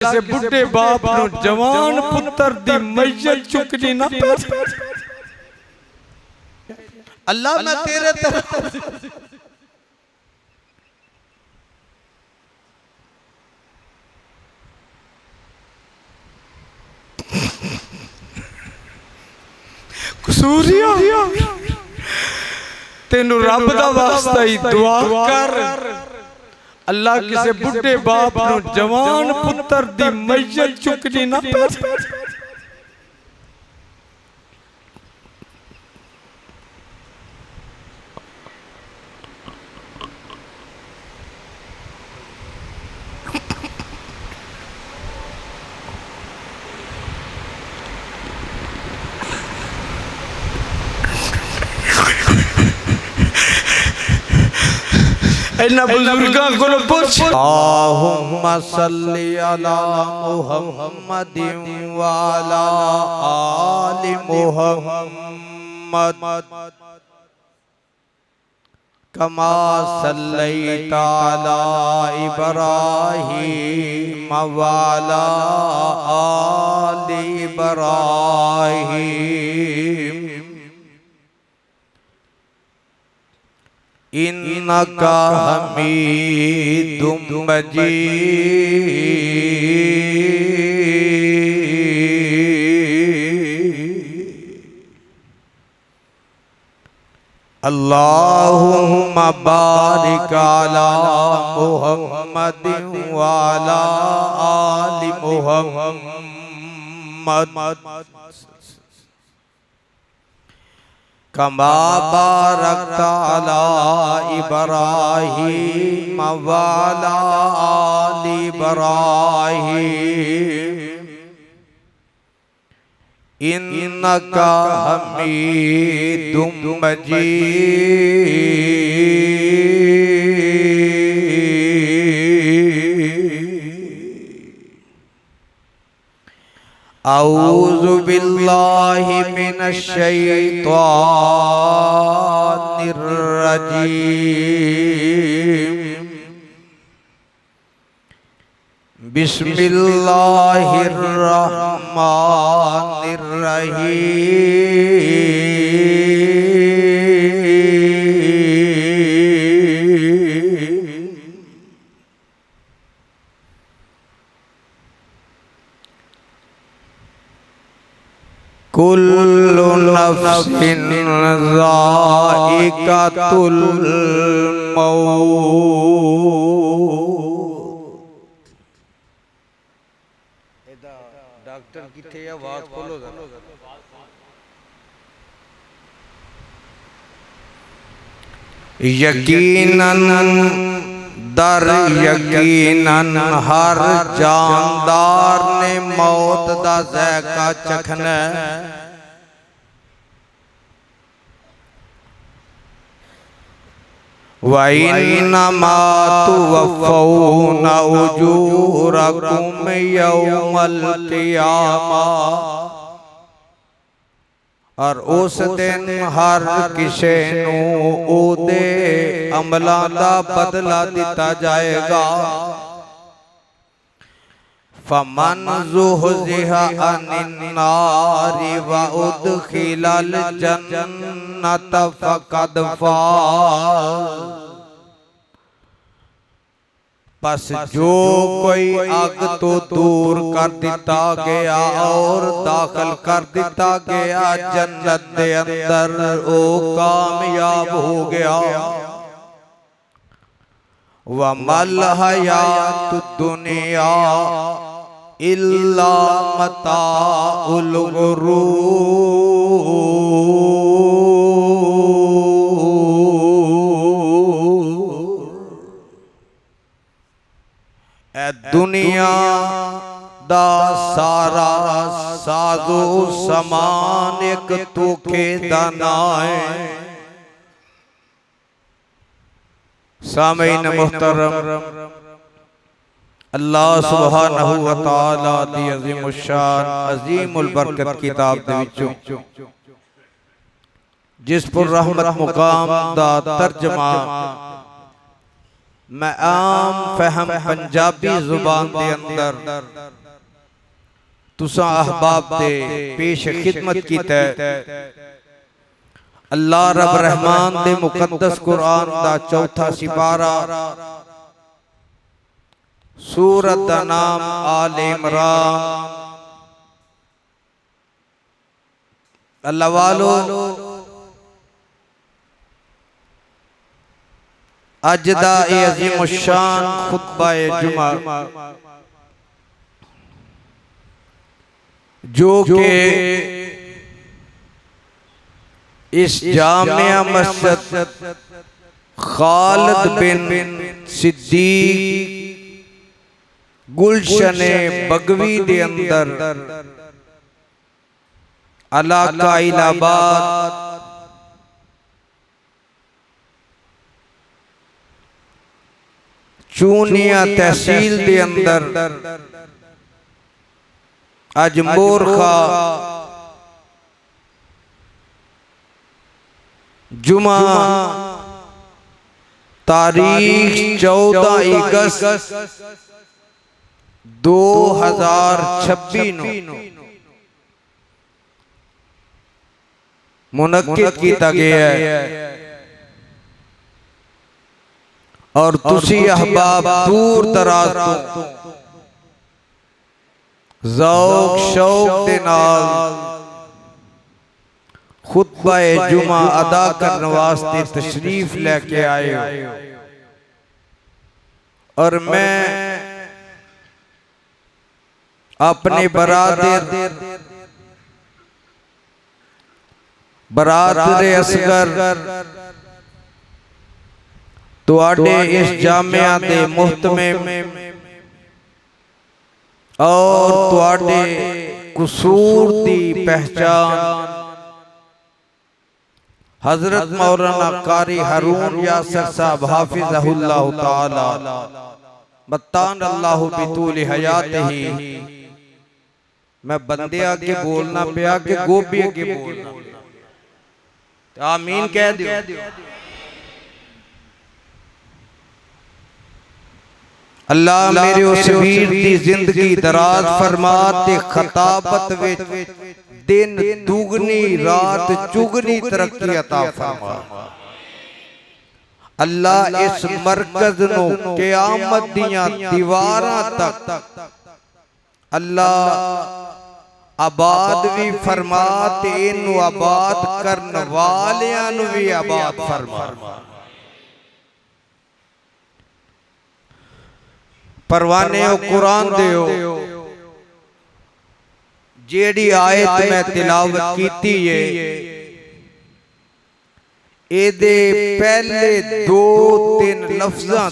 किसी बुढ़े बाप नु जवान पुत्र दी मैयत चुकनी ना पे। अल्लाह मैं तेरे तरफ कसूरिया तेनु रब दा वास्ता ही दुआ कर। अल्लाह किसी बुढ़े बाप नु जवान पुत्र दी मैयत चुकनी ना पे। इन्ना बुजुर्गां को पूछ अल्लाहुम्मा सल्ली अला मुहम्मदिन व अला आलि मुहम्मद कमा सल्लैता अला इब्राहीम व अला आलि इब्राहीम इन्नका हमीदुम मजीद। अल्लाहुम्मा बारिक अला मुहम्मदिन व अला आलि मुहम्मद कमा बारकता अला इब्राहीम व अला आलि इब्राहीम इन्नका हमीदुम मजीद। औज़ु बिल्लाहि मिनश शैतानिर रजीम। बिस्मिल्लाहिर रहमानिर रहीम। कुल्लु नफ्सिन ज़ाइक़ातुल मौत। डॉक्टर किथे आवाज खोलो जरा। यकीनन दर यकीनन हर जानदार ने मौत दा ज़ायका चखना। व इन्नमा तुवफ़्फ़ौना उजूरकुम यौमल क़ियामा। और उस दिन हर किसे नू ओदे अमलां दा बदला दिता जाएगा। फमन ज़ुहज़िहा अनिन नारि व उदखिलल जन्नत फ़क़द फ़ाज़। बस जो कोई आग तो दूर कर दिता गया और दाखिल कर दिता गया जन्नत दे अंदर, ओ कामयाब हो गया। व मल हयातुद दुनिया इल्ला मताउल गुरूर। ए दुनिया दा सारा साजो समान एक धोखे दा नाम है। सामीन मुहतरम, अल्लाह सुब्हानहू व तआला दी अज़ीमुश शान अज़ीमुल बरकत किताब दे विचों जिस पर रहमत मुकाम दा तर्जमा मैं आम फहम पंजाबी जुबान दे अंदर तुसा अहबाब दे पेश खिदमत की अल्लाह रब रहमान दे मुकद्दस कुरान दा चौथा सिपारा सूरत दा नाम आल इमरान। अल्लाह वालो अज दा ए अजीम शान खुतबा जुमा जो के इस जामिया मस्जिद खालिद बिन सिद्दीक गुलशन बगवी दे अंदर इलाका इलाहाबाद चूनिया तहसील दे अंदर अज मोरखा जुमा तारीख 14 अगस्त 2026 मुनक्किद किया गया है और तुसी अहबाब दूर दराज तो ज़ौक़ शौक़ दे नाल खुतबा जुमा अदा करने वास्ते तशरीफ लेके आए हो और मैं अपने बरादर असगर तुहाडे इस जामिया दे मुहतमिम और तुहाडे कसूर दी पहचान हजरत मौलाना कारी हारून यासर साहब हाफिज़हुल्लाह ताला मत्तान अल्लाह बितूल हयातिही। मैं बंदे आगे बोलना पिया कि गोभी आगे बोलना, आमीन कह दियो। अल्लाह मेरे उस वीर दी जिंदगी दराज फरमा ते खताबत विच दिन दुगनी रात चुगनी तरक्की अता फरमा। अल्लाह इस मरकज नु क़यामत दियां दीवारां तक अल्लाह आबाद भी फरमा ते इनू आबाद करन वालियां नु भी आबाद फरमा। परवाने ओ कुरान दियो जेड़ी आयत मैं तिलावत कीती है एदे पहले 2-3 लफ्ज़ां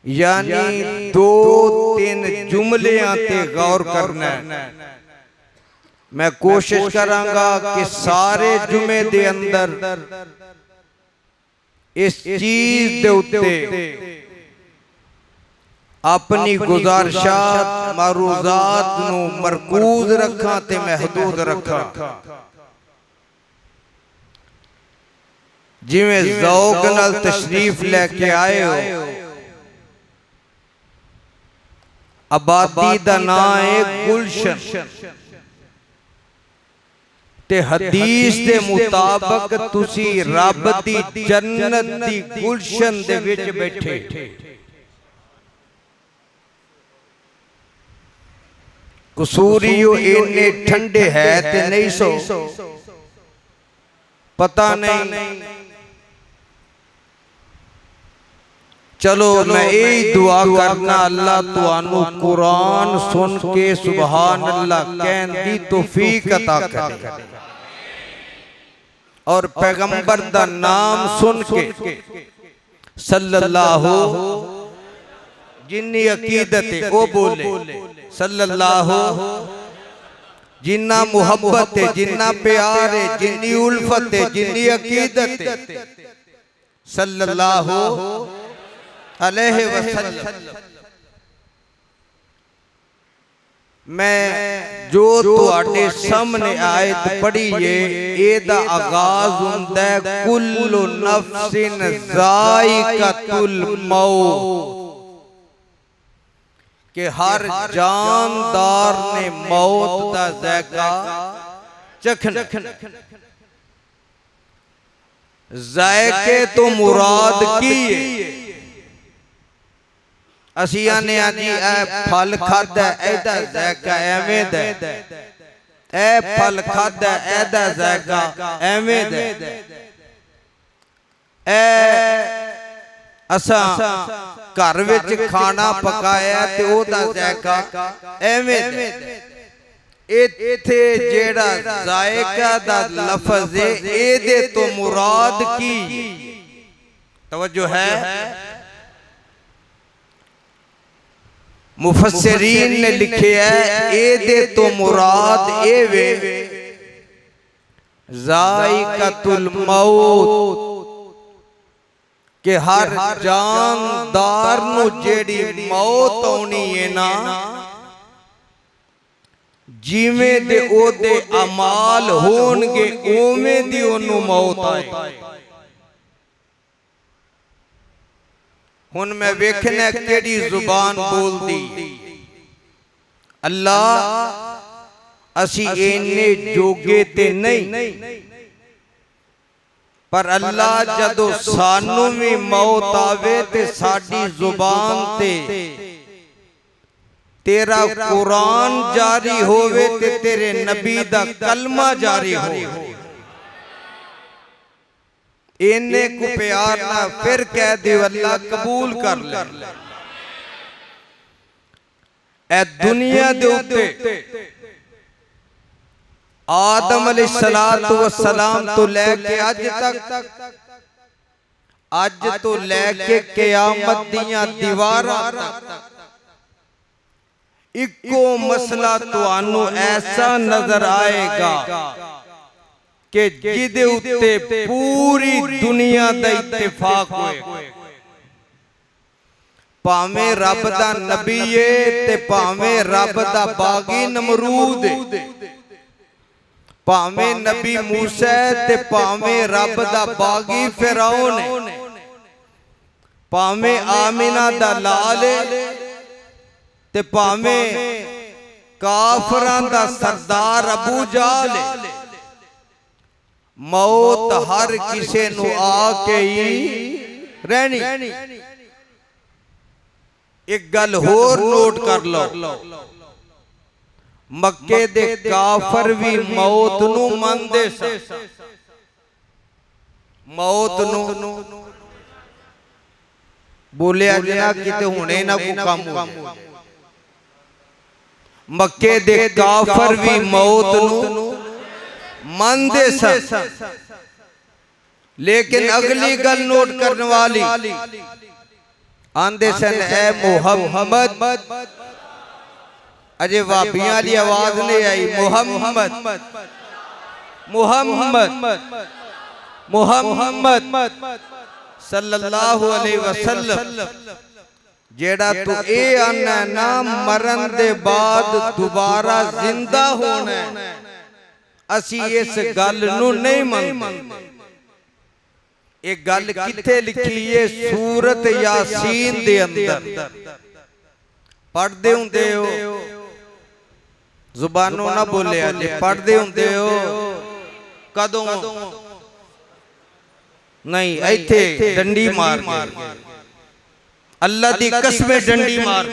यानी 2-3 जुमलियां ते गौर करना है। मैं कोशिश करांगा कि सारे जुमे दे अंदर इस चीज दे उत्ते अपनी गुजारिशात मरूजात नू मरकूज रखा ते महदूद रखा। जिवें ज़ौक़ नाल तशरीफ लेके आए हो आबादी दा नाम है गुलशन ते हदीस दे मुताबिक तुसी रब दी जन्नत दी गुलशन दे विच बैठे। कसूरियो इन्ने ठंडे है ते नहीं सो पता नहीं। चलो मैं यही दुआ करना अल्लाह तुहानू कुरान सुन के सुभान अल्लाह कहन दी तौफीक अता करे और पैगंबर दा नाम सुन के सल्लल्लाहु जिन्नी अकीदत है वो बोले सल्लल्लाहु, जिन्ना मुहब्बत है जिन्ना प्यार है जिन्नी उल्फत है जिन्नी अकीदत है सल्लल्लाहु अलैहि वसल्लम। मैं जो तुहाडे सामने आयत पढ़ी है एदा आगाज हुंदा है कुल्लु नफ्सिन ज़ाइक़तुल मौत कि हर जानदार ने मौत दा ज़ायका चखना। ज़ायके तो मुराद की है असी आने जी ए फल खादा एदा ज़ायका एवें दा ए फल खादा एदा ज़ायका एवें दा ए असा घर विच खाना पकाया ते ओदा ज़ायका एवें दा इत्थे जेड़ा ज़ायका दा लफ्ज़ है एदे तो मुराद की तवज्जो है। मुफस्सिरीन ने लिखे है एदे तो मुराद एवे ज़ाइक़तुल मौत कि हर जानदार नू जेड़ी मौत आउणी है ना जिवें दे ओदे अमाल होणगे उवें दी ओनू मौत आए। हुन मैं वेखना केड़ी जुबान बोल दी अल्लाह असी इन्ने जोगे ते नहीं पर अल्लाह जदों सानू भी मौत आवे ते साडी जुबान ते तेरा कुरान जारी होवे ते तेरे नबी दा कलमा जारी हो इन्ने को प्यार ना फिर कह दे अल्लाह कबूल कर ले। ए दुनिया दे उत्ते आदम अलैहिस्सलातु वस्सलाम तो लेके अज तो लेके क़यामत दियां दीवारां तक इको मसला तुहानू ऐसा नजर आएगा कि जिदे उत्ते पूरी दुनिया दा इत्तेफाक होए भावें रब दा नबी है ते भावें रब दा बागी नमरूद है भावें नबी मूसा ते भावें रब दा बागी फिरौन है भावें आमिना दा लाल है ते भावें काफरां दा सरदार अबू जाल है मौत हर किसे नू आके ही रहनी। एक गल होर नोट कर लो मक्के दे काफर भी मौत नू मनदे सन मौत नू बोलिया जना किते हुणे ना को काम हो मक्के दे काफर भी मौत नू मानदे सन लेकिन अगली गल नोट करने वाली आंदे सन ए मोहम्मद अजे वाबियां वाली आवाज नहीं आई मोहम्मद मोहम्मद मोहम्मद सल्लल्लाहु अलैहि वसल्लम जेड़ा तू ए आना ना मरन दे बाद दोबारा जिंदा होना असी इस गल नू नहीं मनदे। एक गल किथे लिखी है सूरत यासीन दे अंदर पढ़दे हुंदे हो जुबानों ना बोले जे पढ़दे हुंदे हो कदों नहीं इथे डंडी मार अल्लाह दी कसम डंडी मार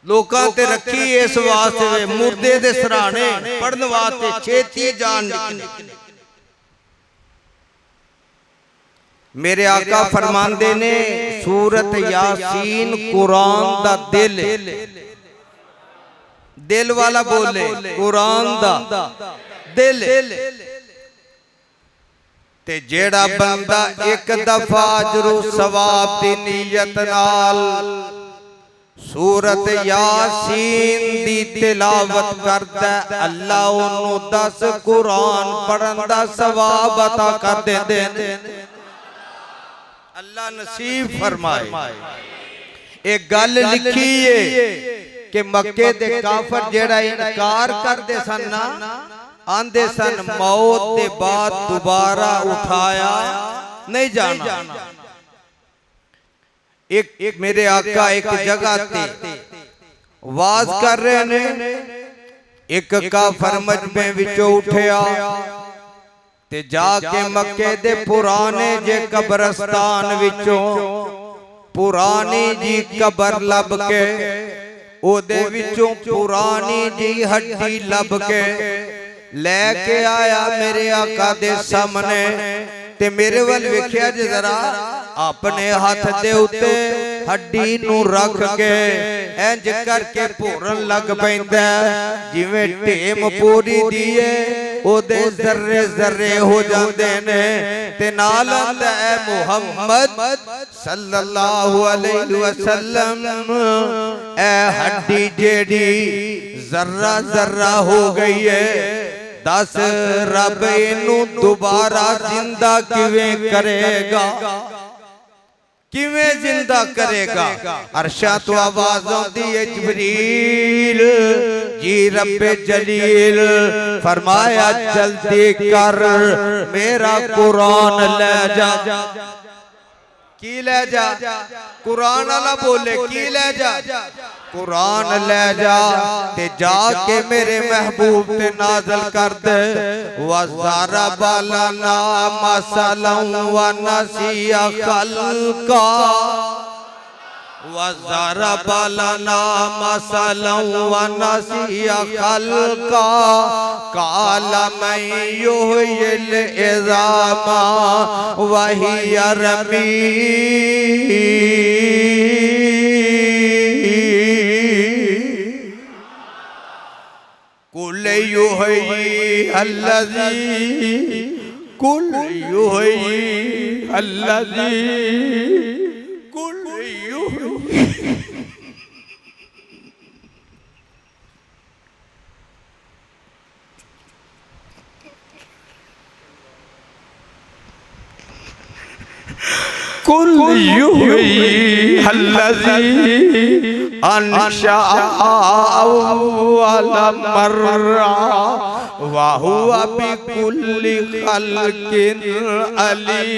लोकां ते रखी इस वास्ते मुर्दे दे सराणे पढ़न वास्ते छेती जान निकली। मेरे आका फरमांदे ने सूरत यासीन कुरान दा दिल वाला बोले कुरान दा दिल ते जेड़ा बंदा एक दफा जरूर सवाब दी नीयत नाल सूरत यासीन दी तिलावत करदा अल्लाह ओनू 10 कुरान पढ़न दा सवाब अता कर देंदे अल्लाह नसीब फरमाए। एक गल लिखी है कि मक्के दे काफर जेड़ा इनकार करदे सन ना, आंदे सन मौत के बाद दोबारा उठाया नहीं जाना। एक मेरे आका एक जगह ते वाज कर रहे ने, एक काफर मजमे विचों उठया ते जाके मक्के दे पुराने जे कब्रस्तान विचों पुरानी जी कबर लब के ओदे विचों पुरानी जी हड्डी लब के लेके आया मेरे आका दे सामने। ते मेरे वाल वेख्या जे जरा, अपने हाथ दे उते हड्डी नू रख के इंज करके भोरन लग पैंदा जिवें टेम पूरी दिए ओदे जर्रे जर्रे हो जांदे ने। ते नाल आंदा है मुहम्मद सल्लल्लाहु अलैहि वसल्लम, ए हड्डी जेड़ी जर्रा जर्रा हो गई है, दस रब इनू दोबारा जिंदा किवें करेगा, किवें जिंदा करेगा। अरशा तो आवाज आती है जिब्रील जी रब्बे जलील, फरमाया जल्दी कर मेरा कुरान ले जा। की ले जा? कुरान वाला बोले की ले जा? कुरान ले जा ते जाके मेरे महबूब ते नाज़िल कर दे। वज़ारा बालना मसलम व नसिया खल्का, वज़ारा बालना मसलम व नसिया खल्का, काला मैं युहिल इज़ामा वहिया रमीम। कुल युही अल्लज़ी, कुल युही अल्लज़ी, कुल युही। कुल युही अल्लज़ी अनशा अव्वल मर्रा व हुवा बिकुल्लि खल्किन अलीम।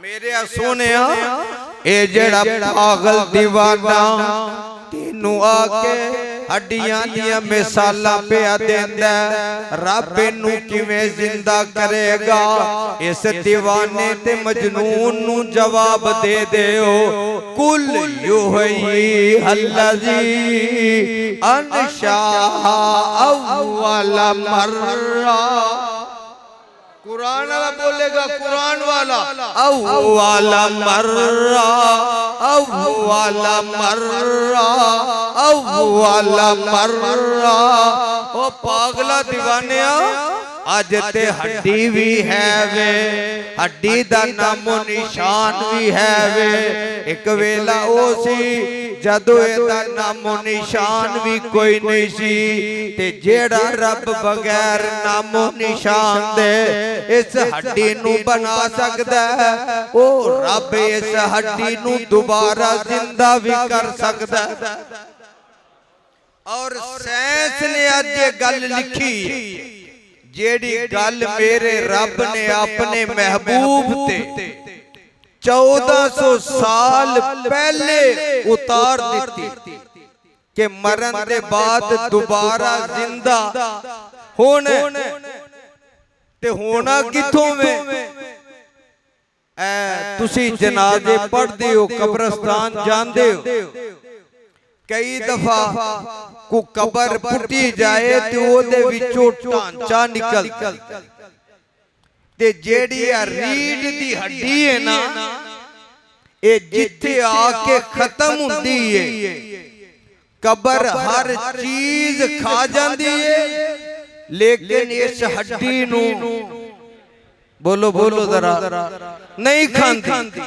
मेरे सोनिया ए जेड़ा पागल दीवाना तेनू आके हड्डियां दियां मिसालां पिया देंदा, रब नू किवें जिंदा करेगा? इस दीवाने ते मजनून नू जवाब दे दियो, कुल युही अल्लज़ी अनशा अव्वल मर्रा। कुरान वाला बोलेगा, कुरान वाला अव्वल मर्रा, अव्वल मर्रा, अव्वल मर्रा। ओ पागला दीवानिया, अज ते हड्डी भी है वे, हड्डी दा नामो निशान भी है वे। एक वेला ओ सी जदों एदा नामो निशान भी कोई नहीं सी, ते जेड़ा रब बगैर नामो निशान दे इस हड्डी नू बना सकदा है, ओ रब इस हड्डी नू दोबारा जिंदा भी कर सकदा है। और साइंस ने अज ये गल लिखी, जेड़ी गल मेरे रब ने अपने महबूब ते 1400 साल पहले उतार दी कि मरण के बाद दोबारा जिंदा होने, ते होना किथों में? तुसी जनाजे पढ़दे हो, कब्रस्तान जांदे हो, कई दफा को कबर पुटी जाए ते ओदे विचों ढांचा निकल, ते जेड़ी रीढ़ दी हड्डी है ना, ए जिथे आके खत्म हुंदी है, कबर हर चीज खा जाती है, लेकिन इस हड्डी नू बोलो बोलो जरा नहीं खाती।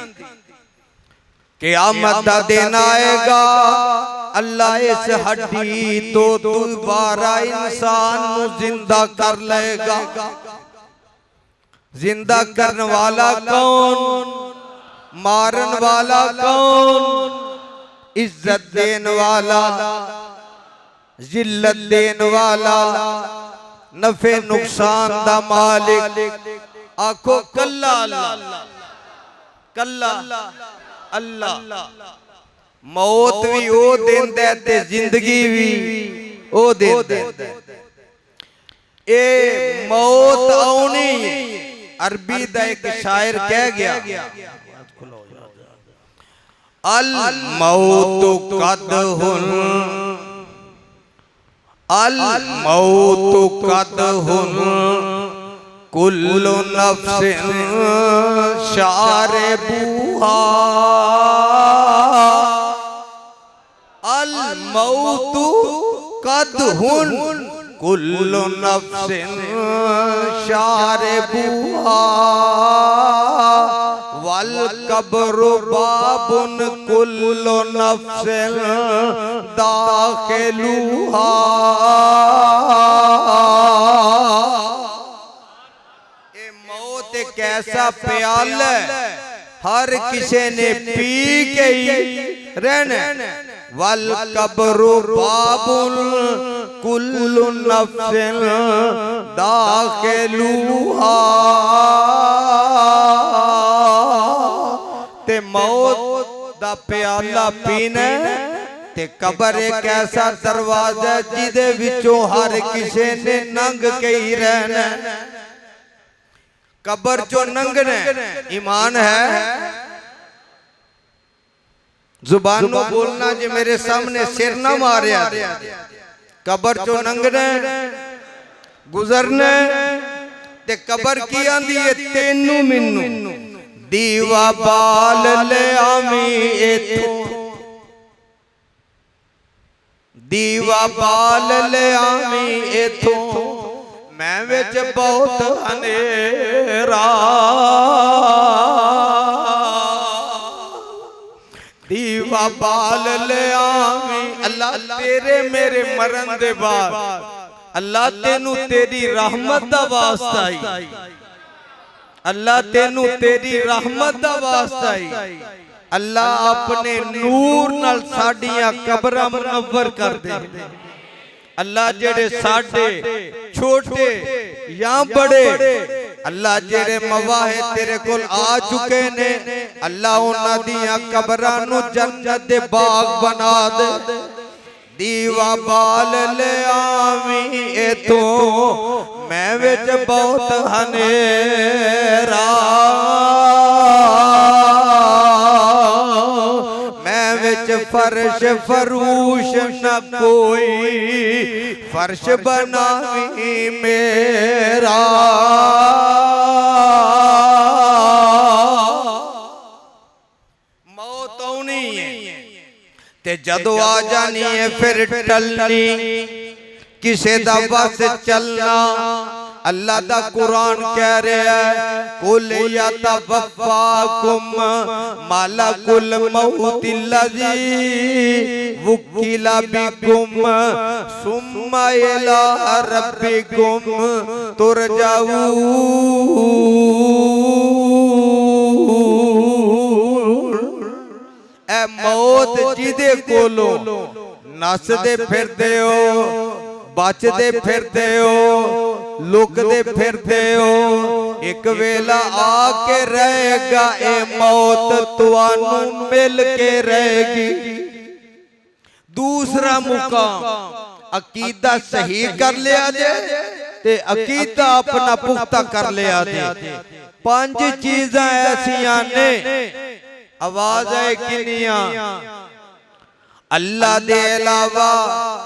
क़यामत दा दिन आएगा, अल्लाह इस हड्डी तो दोबारा इंसान नू जिंदा कर लेगा। जिंदा करने वाला कौन, मारन वाला कौन, इज्जत देने वाला, जिल्लत देने वाला, नफे नुकसान दा मालिक। आखो कल्ला अल्लाह, कल्ला अल्लाह। मौत भी वो देंदा है ते जिंदगी भी वो देंदा है। ए मौत आउनी, अरबी दा एक शायर कह गया, अल मौतु कदहुन, अल मौतु कदहुन, कुल्लु नफ्सिन शारिबुहा। अल मौतु कदहुन, कुल्लु नफ्सिन शारिबुहा, वल कब्रु बाबुन कुल्लु नफ्सिन दाखिलुहा। ये मौत एक ऐसा प्याला है, हर किसी ने पी के ही रहना। वल कब्रु बाबुन कुल्लु नफ्सिन दाखिलुहा। ते मौत दा प्याला पीना ते कबर एक ऐसा दरवाजा जिदे विचों हर किसी ने नंग के ही रहना। कबर जो नंगने ईमान है, जुबान नो बोलना जे मेरे सामने सिर ना मारिया। कबर जो नंगने गुजरने ते कबर की आंदी है तेनू मिन्नू। दीवा बाल ले आमी एथों, दीवा बाल ले आमी एथों, मैं विच बहुत हनेरा। दीवा बाल ले आमी, अल्लाह तेरे मेरे मरन दे बाद अल्लाह तेनू तेरी रहमत दा वास्ता आई, अल्लाह तेनू तेरी रहमत दा वास्ता आई। अल्लाह अपने नूर नाल साडियां कबरां मुनव्वर कर दे। अल्लाह जेड़े साडे छोटे या बड़े, अल्लाह जेड़े मवाहे तेरे कोल आ चुके ने, अल्लाह उन्हां दियां कबरां नू जन्नत दे बाग बना दे। दीवा बाल ले आवी एथों, मैं विच बहुत हनेरा, मैं विच फर्श फरूश न कोई, फर्श बनावी मेरा। मौत आउनी है ते जदों आ जानी है फिर टलनी, किसे दा बस चलना। अल्लाह दा कुरान कह रहा है, कुल यतवफ़्फ़ाकुम मलकुल मौतिल्लज़ी वुक्किला बिकुम सुम्मा इला रब्बिकुम तुरजाऊन। ए मौत जिदे कोलों नसदे फिरदे हो, बचदे फिरदे हो, लुकदे फिरदे हो, एक वेला आके रहेगा ए मौत तुहानू मिल के रहेगी। दूसरा मुकाम अकीदा सही कर लिया जे ते अकीदा अपना पुख्ता कर लिया जे। पांच चीज़ां ऐसियां ने, आवाज है किनिया, अल्लाह दे अलावा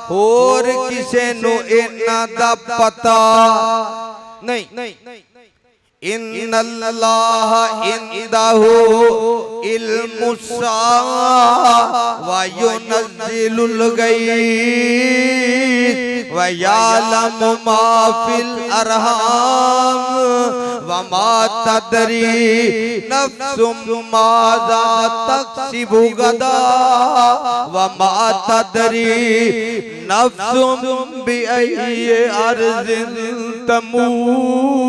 होर किसे नु इन्ना दा पता नहीं। इन्नल्लाह इंदहु इल्मुस्सा व युनज़्ज़िलुल गैस व यअलमु मा फिल अरहाम व मा तदरी नफ्सुम माज़ा तक्सिबु गदा व मा तदरी नफ्सुम बिअय्यि अर्ज़िन तमूत।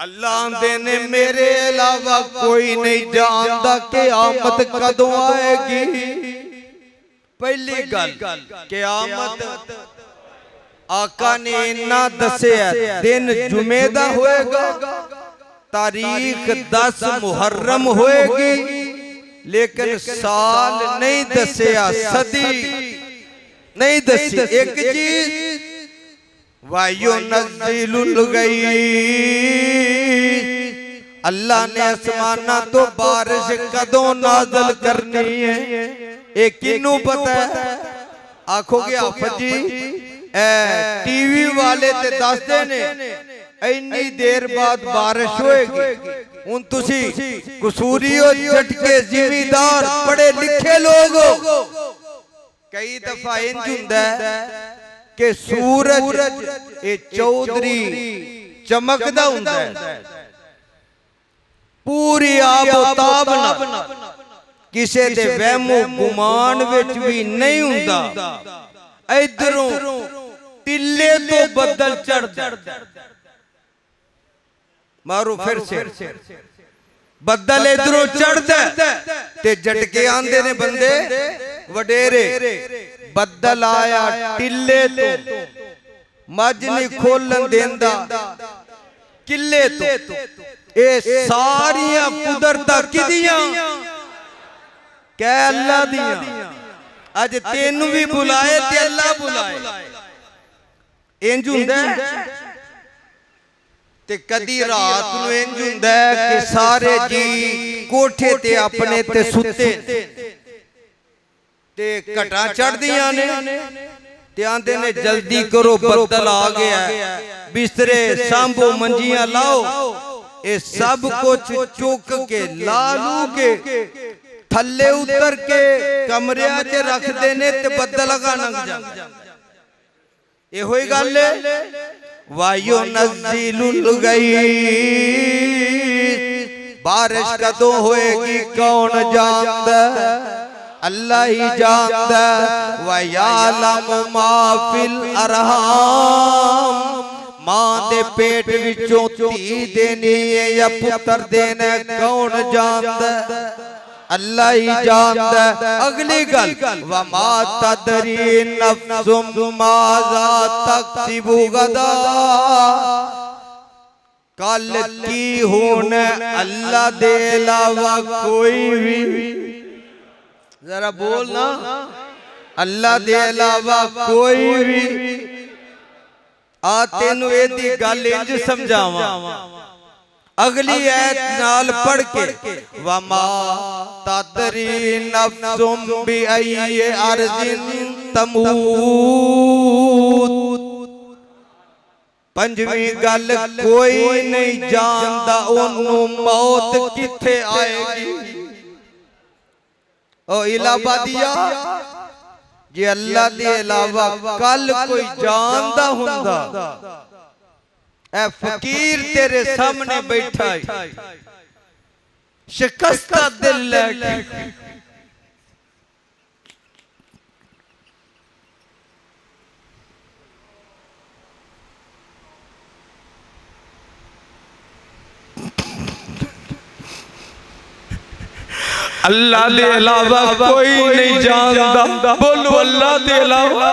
अल्लाह आंदे ने मेरे अलावा कोई नहीं जानता कि आमद कदों आएगी। पहली गल क़यामत आका ने इन्ना दसिया दिन जुमे दा होएगा, तारीख 10 मुहर्रम होएगी, लेकिन साल नहीं दसिया, सदी नहीं दसी। एक चीज वायु नज़िलुल गईस, अल्लाह ने आसमाना तो बारिश कदों नाज़िल करनी है, ये किन्नू पता है? आखोगे आफत जी टीवी वाले ते दसदे ने इन्नी देर बाद बारिश होएगी। हुण तुसी कसूरियो झटके जिमीदार पढ़े लिखे लोग कई दफा इंज हुंदा है कि सूरज ये चौधरी चमकदा हुंदा है, पूरी आबोताब ना किसे दे वहमो गुमान विच भी नहीं हुंदा। इधरों टिल्ले तो बदल चढ़दा, मारो फिर से बदल इधरों चढ़दा ते झटके आंदे ने बंदे वडेरे। बदल आया टिल्ले तो मज नहीं खोलन देंदा किले तो। ये सारियां कुदरतां किदियां? कै अल्लाह दियां। अज तेनू भी बुलाए ते अल्लाह बुलाए, इंज हुंदा ते कदी रात नूं इंज हुंदा कि सारे जी कोठे ते अपने ते सुते ते घटा चढ़दियां ने ते आंदे ने जल्दी करो बदल आ गया, बिस्तरे सांभो मंजियां लाओ। ये सब कुछ चुक के ला लू के थल्ले उतर के कमरे च रख देने ते बदल लगा लंघ जांदा। ये होई गल है वायु नज़िलुल गईस, बारिश कदों होएगी कौन जानदा? अल्लाह ही जानदा। व यालमु मा फिल अरहाम, मां दे पेट विचों धी देनी है या पुत्र देना कौन जानदा? अल्लाह ही जानदा। अगली गल व मा तदरी नफ्सुम माज़ा तक्सिबु गदा, कल की होना अल्लाह दे अलावा कोई भी, जरा बोलना, अल्लाह दे अलावा कोई भी। आ तेनू एदी गल इंज समझावा, अगली आयत नाल पढ़ के वमा तदरी नफ्सुम बि अय्यि अर्ज़िन तमूत। पंजवीं गल कोई नहीं जानदा ओनू मौत किथे आएगी। ओ इलाहाबादिया जे अल्लाह दे अलावा कल कोई जानदा हुंदा, ए फकीर तेरे सामने बैठा है शिकस्ता दिल लेके, अल्लाह के अलावा कोई नहीं जानता। बोलो अल्लाह के अलावा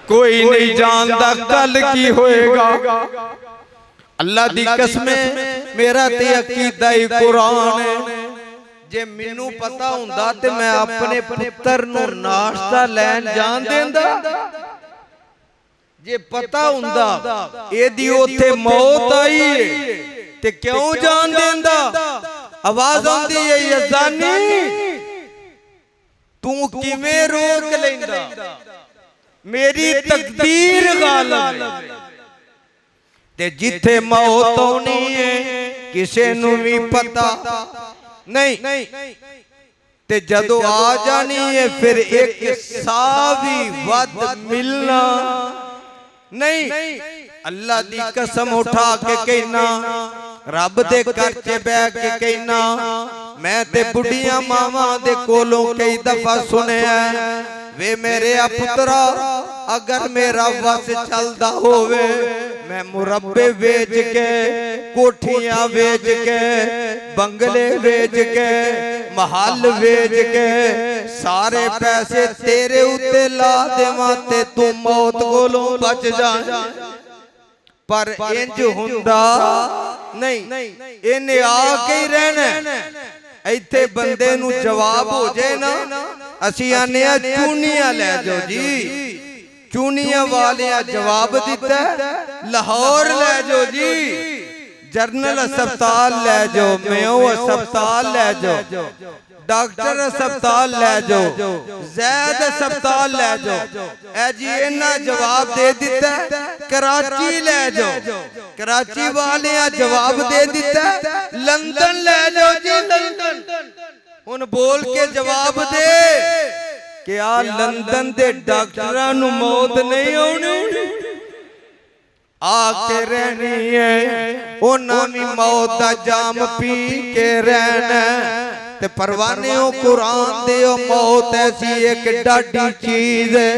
कोई नहीं जानता कल की होएगा। अल्लाह दी कसमें मेरा ते अकीदा ही कुरान है। जे मैनू पता हुंदा ते मैं अपने पुत्र नू नाश्ता लैन जान देंदा। जे पता हुंदा एदी ओथे मौत आई है ते क्यों जान देंदा? आवाज आंदी है यज़ानी तू किवें रोक लेंदा? मेरी तकदीर गालिब है ते जिथे मौत होनी है किसे नू भी पता नहीं ते जदों आ जानी है फिर एक सा भी वद मिलना नहीं। अल्लाह दी कसम उठा के कहना, रब दे घर च बैठ के कहना, मैं ते बुढ़िया मावा दे कोलों कई दफा सुनिया, वे मेरे पुत्रा अगर मेरा वस चलदा होवे मैं मुरब्बे बेच के कोठियां वेच के, बंगले वेच के, महल वेच के, सारे पैसे तेरे उत्ते ला देवां ते तू मौत कोलों बच जाए। पर इंज हुंदा नहीं, इन्हें आके ही रहना। इत्थे बंदे नू जवाब हो जाए ना, असी आने चूनियां लै जाओ जी, चूनियां वाले जवाब दिता लाहौर लै जाओ जी, जरनल अस्पताल लै जाओ, मेयो अस्पताल लै जाओ, डॉक्टर अस्पताल लै जाओ, जैद अस्पताल लै जाओ। ए जी इन्ना जवाब दे दिता कराची लै जाओ, कराची वाले जवाब दे दिता लंदन लै जाओ जी, लंदन। हुन बोल के जवाब दे कि आ लंदन दे डॉक्टरां नू मौत नहीं आउणी, आके रहनी है उन्हां भी मौत दा जाम पी के रहना। ते परवाने ओ कुरान दे ओ मौत ऐसी एक डाडी चीज है।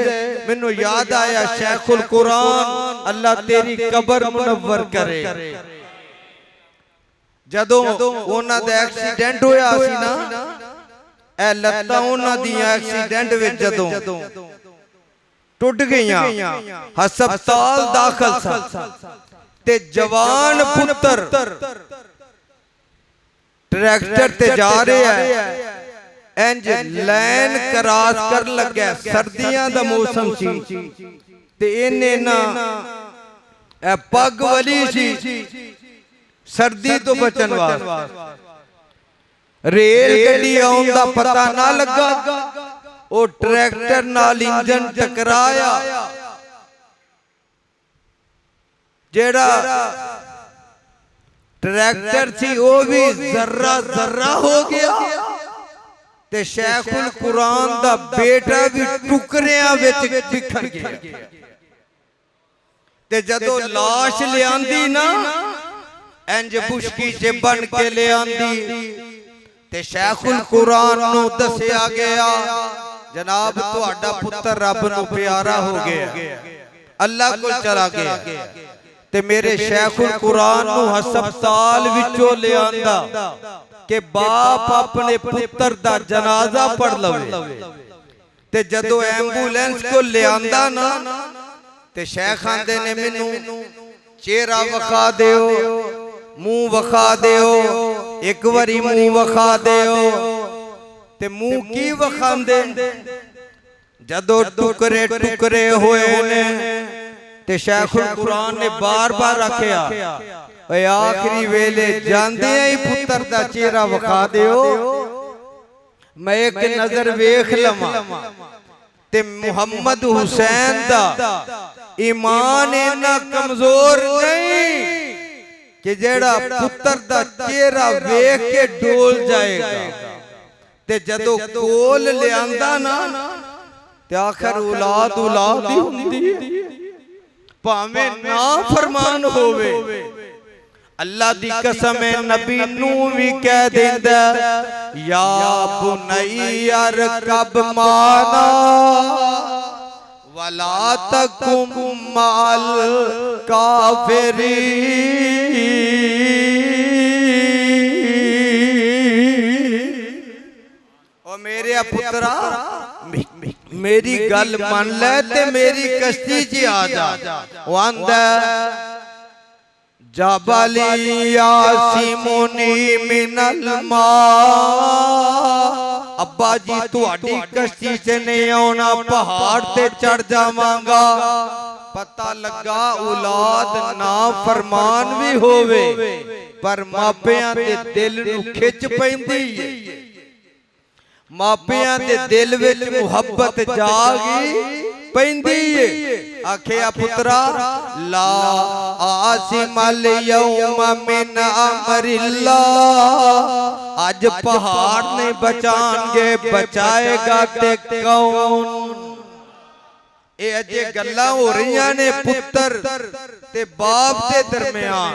मैनू याद आया शेखुल कुरान, अल्लाह तेरी कब्र मुनव्वर करे। जदों उन्हां दा एक्सीडेंट होया सी ना, ए लत्तां उन्हां दी एक्सीडेंट विच जदों टुट गईयां, हस्पताल दाखल सा ते जवान पुत्र ट्रैक्टर ते जा रहा है, इंज लाइन क्रॉस कर लगा, सर्दियां दा मौसम सी ते इन्ने ना ए पग वली सी सर्दी तो बचन वास्ते, रेल गड्डी आउण दा पता ना लगा, ओ ट्रैक्टर नाल इंजन टकराया, जेड़ा ट्रैक्टर थी वो भी जर्रा जर्रा हो गया ते शेखुल कुरान दा बेटा भी टुकड़ियां विच बिखर गया। ते जदों लाश लियांदी ना, इंज बुशकी च बन के लियांदी ते शेखुल कुरान नू दसिया गया जनाब तुहाडा पुत्र रब नू प्यारा हो गया, अल्लाह को चला गया। ते मेरे शेखुल कुरान नू हस्पताल विचों ले आंदा कि बाप अपने पुत्र दा जनाजा पढ़ लवे। ते जदों एंबुलेंस को ले आंदा ना, ते शेख आंदे ने मैनू चेहरा वखा दिओ, मुंह वखा दिओ, एक बारी मुंह वखा दिओ। ते मुंह की वखांदे, जदों टुकड़े टुकड़े होए ने ते शेखुल कुरान ने बार बार आख्या आखिरी वेले जांदे ही पुत्र दा चेहरा वखा दिओ, मैं एक नजर वेख लवां। ते मुहम्मद हुसैन दा ईमान इन्ना कमजोर नहीं कि जेड़ा पुत्र दा चेहरा वेख के डोल जाएगा। ते जदों कोल ले आंदा ना, ते आखिर औलाद औलाद ही हुंदी है, भावें ना फरमान होवे। अल्लाह दी कसम है नबी नू भी कह देंदा या बुनैया रकब माना वला तकुम माल काफिरी। ओ मेरे पुत्रा मेरी गल मान ले ते मेरी कश्ती च आ जा। वो आंदा जबली यासिमुनी मिनल मा, अब्बा जी तुहाडी कश्ती च नहीं आना, पहाड़ ते चढ़ जावांगा। पता लगा औलाद ना फरमान भी होवे पर मापियां दे दिल नू खिच पैंदी है, मापियां दे दिल विच मुहब्बत जागी पैंदी है। आखिया पुत्रा ला आसिमल यौम मिन अमरिल्लाह, आज पहाड़ नहीं बचाएंगे बचाएगा ते कौन। ये अजे गल्लां हो रही ने पुत्र ते बाप के दरमियान।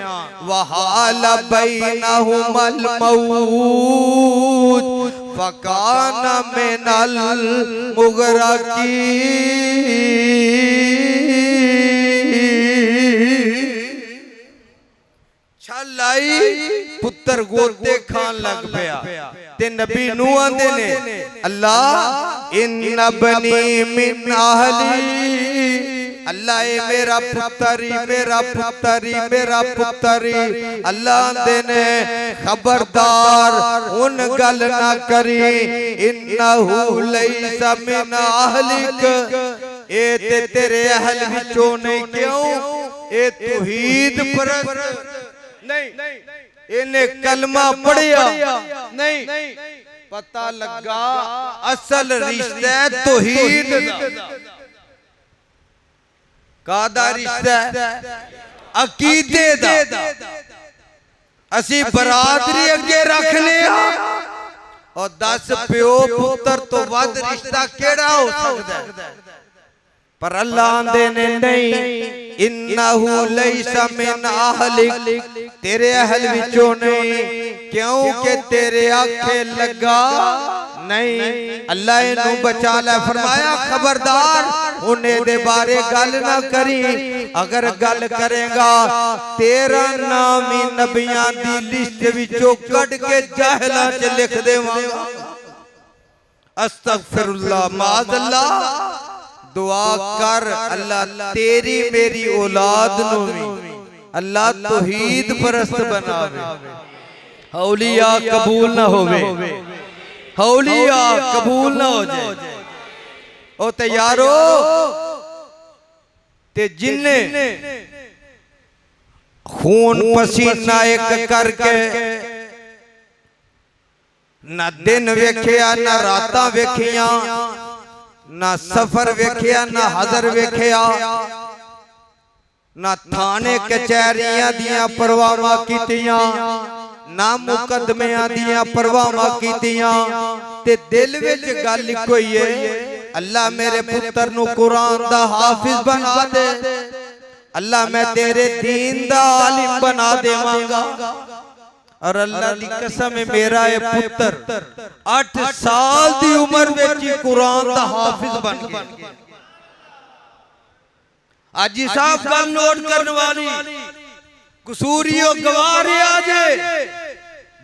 वहाल बैनहुमल मौत फकान मिनल मुगरकी। छल आई गोते खान लग पिया ते नबी नू आंदे ने अल्लाह इन्ना बनी मिन आहली अल्लाह ए मेरा पुत्री मेरा पुत्री मेरा पुत्री अल्लाह आंदे ने खबरदार उन गल ना करी इन्नहु लैसा मिन आहलिक ए ते तेरे अहल विचों नहीं क्यों ए तौहीद परस्त नहीं इन्हें कलमा पढ़िया नहीं पता लगा असल रिश्ता तौहीद दा कादा रिश्ता अकीदे दा असी बरादरी अगे रखने और 10 प्यो पुत्र तो वध रिश्ता केड़ा हो सकता है पर अल्लाह आंदे ने नहीं इन्नहु लैसा मिन आहलिक तेरे अहल विचों नहीं क्योंकि तेरे आखे लगा नहीं अल्लाह इनू बचा ले फरमाया खबरदार उन्हें दे बारे गल ना करी अगर गल करेगा तेरा नाम ही नबियां दी लिस्ट विचों कट के जाहिलां च लिख देवांगा अस्तगफिरुल्लाह माअल्लाह दुआ कर अल्लाह तेरी मेरी औलाद नु भी अल्लाह तौहीद परस्त बनावे औलिया कबूल ना होवे औलिया कबूल ना हो जाए ओ ते यारो ते जिन्ने खून पसीना एक करके ना दिन वेखिया ना रातां वेखिया ना सफर वेखिया ना हजर वेखिया ना थाने कचहरियां दियां परवाहां कीतियां ना मुकदमियां दियां परवाहां कीतियां ते दिल विच गल कोई है अल्लाह मेरे पुत्र नु कुरान दा हाफिज बना दे अल्लाह मैं तेरे दीन दा आलिम बना देवांगा और अल्लाह दी कसम है मेरा ये पुत्र 8 साल दी उम्र विच कुरान दा हाफिज बन गया आजी साहब गल नोट करने वाली कसूरियो गवारे आ जाए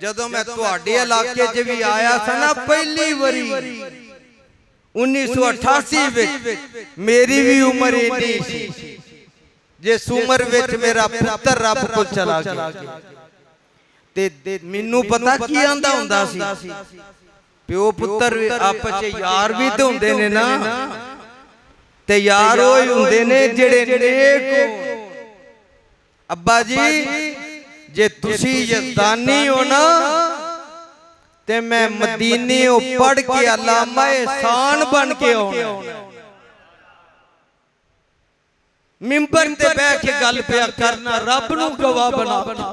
जदों मैं तुहाडे इलाके च भी आया था ना पहली बारी 1988 विच मेरी भी उम्र इन्नी सी जिस उम्र विच मेरा पुत्र रब को चला गया ते मैनू पता की आंदा हुंदा सी प्यो पुत्र आपस च यार भी ते हुंदे ने ना ते यार ओही हुंदे ने जेड़े नेक हो अब्बा जी जे तुसी यज़दानी हो ना ते मैं मदीने ओ पढ़ के अल्लामा एहसान बन के आउणा मिंबर ते बैठ के गल पिया करना रब नू गवाह बना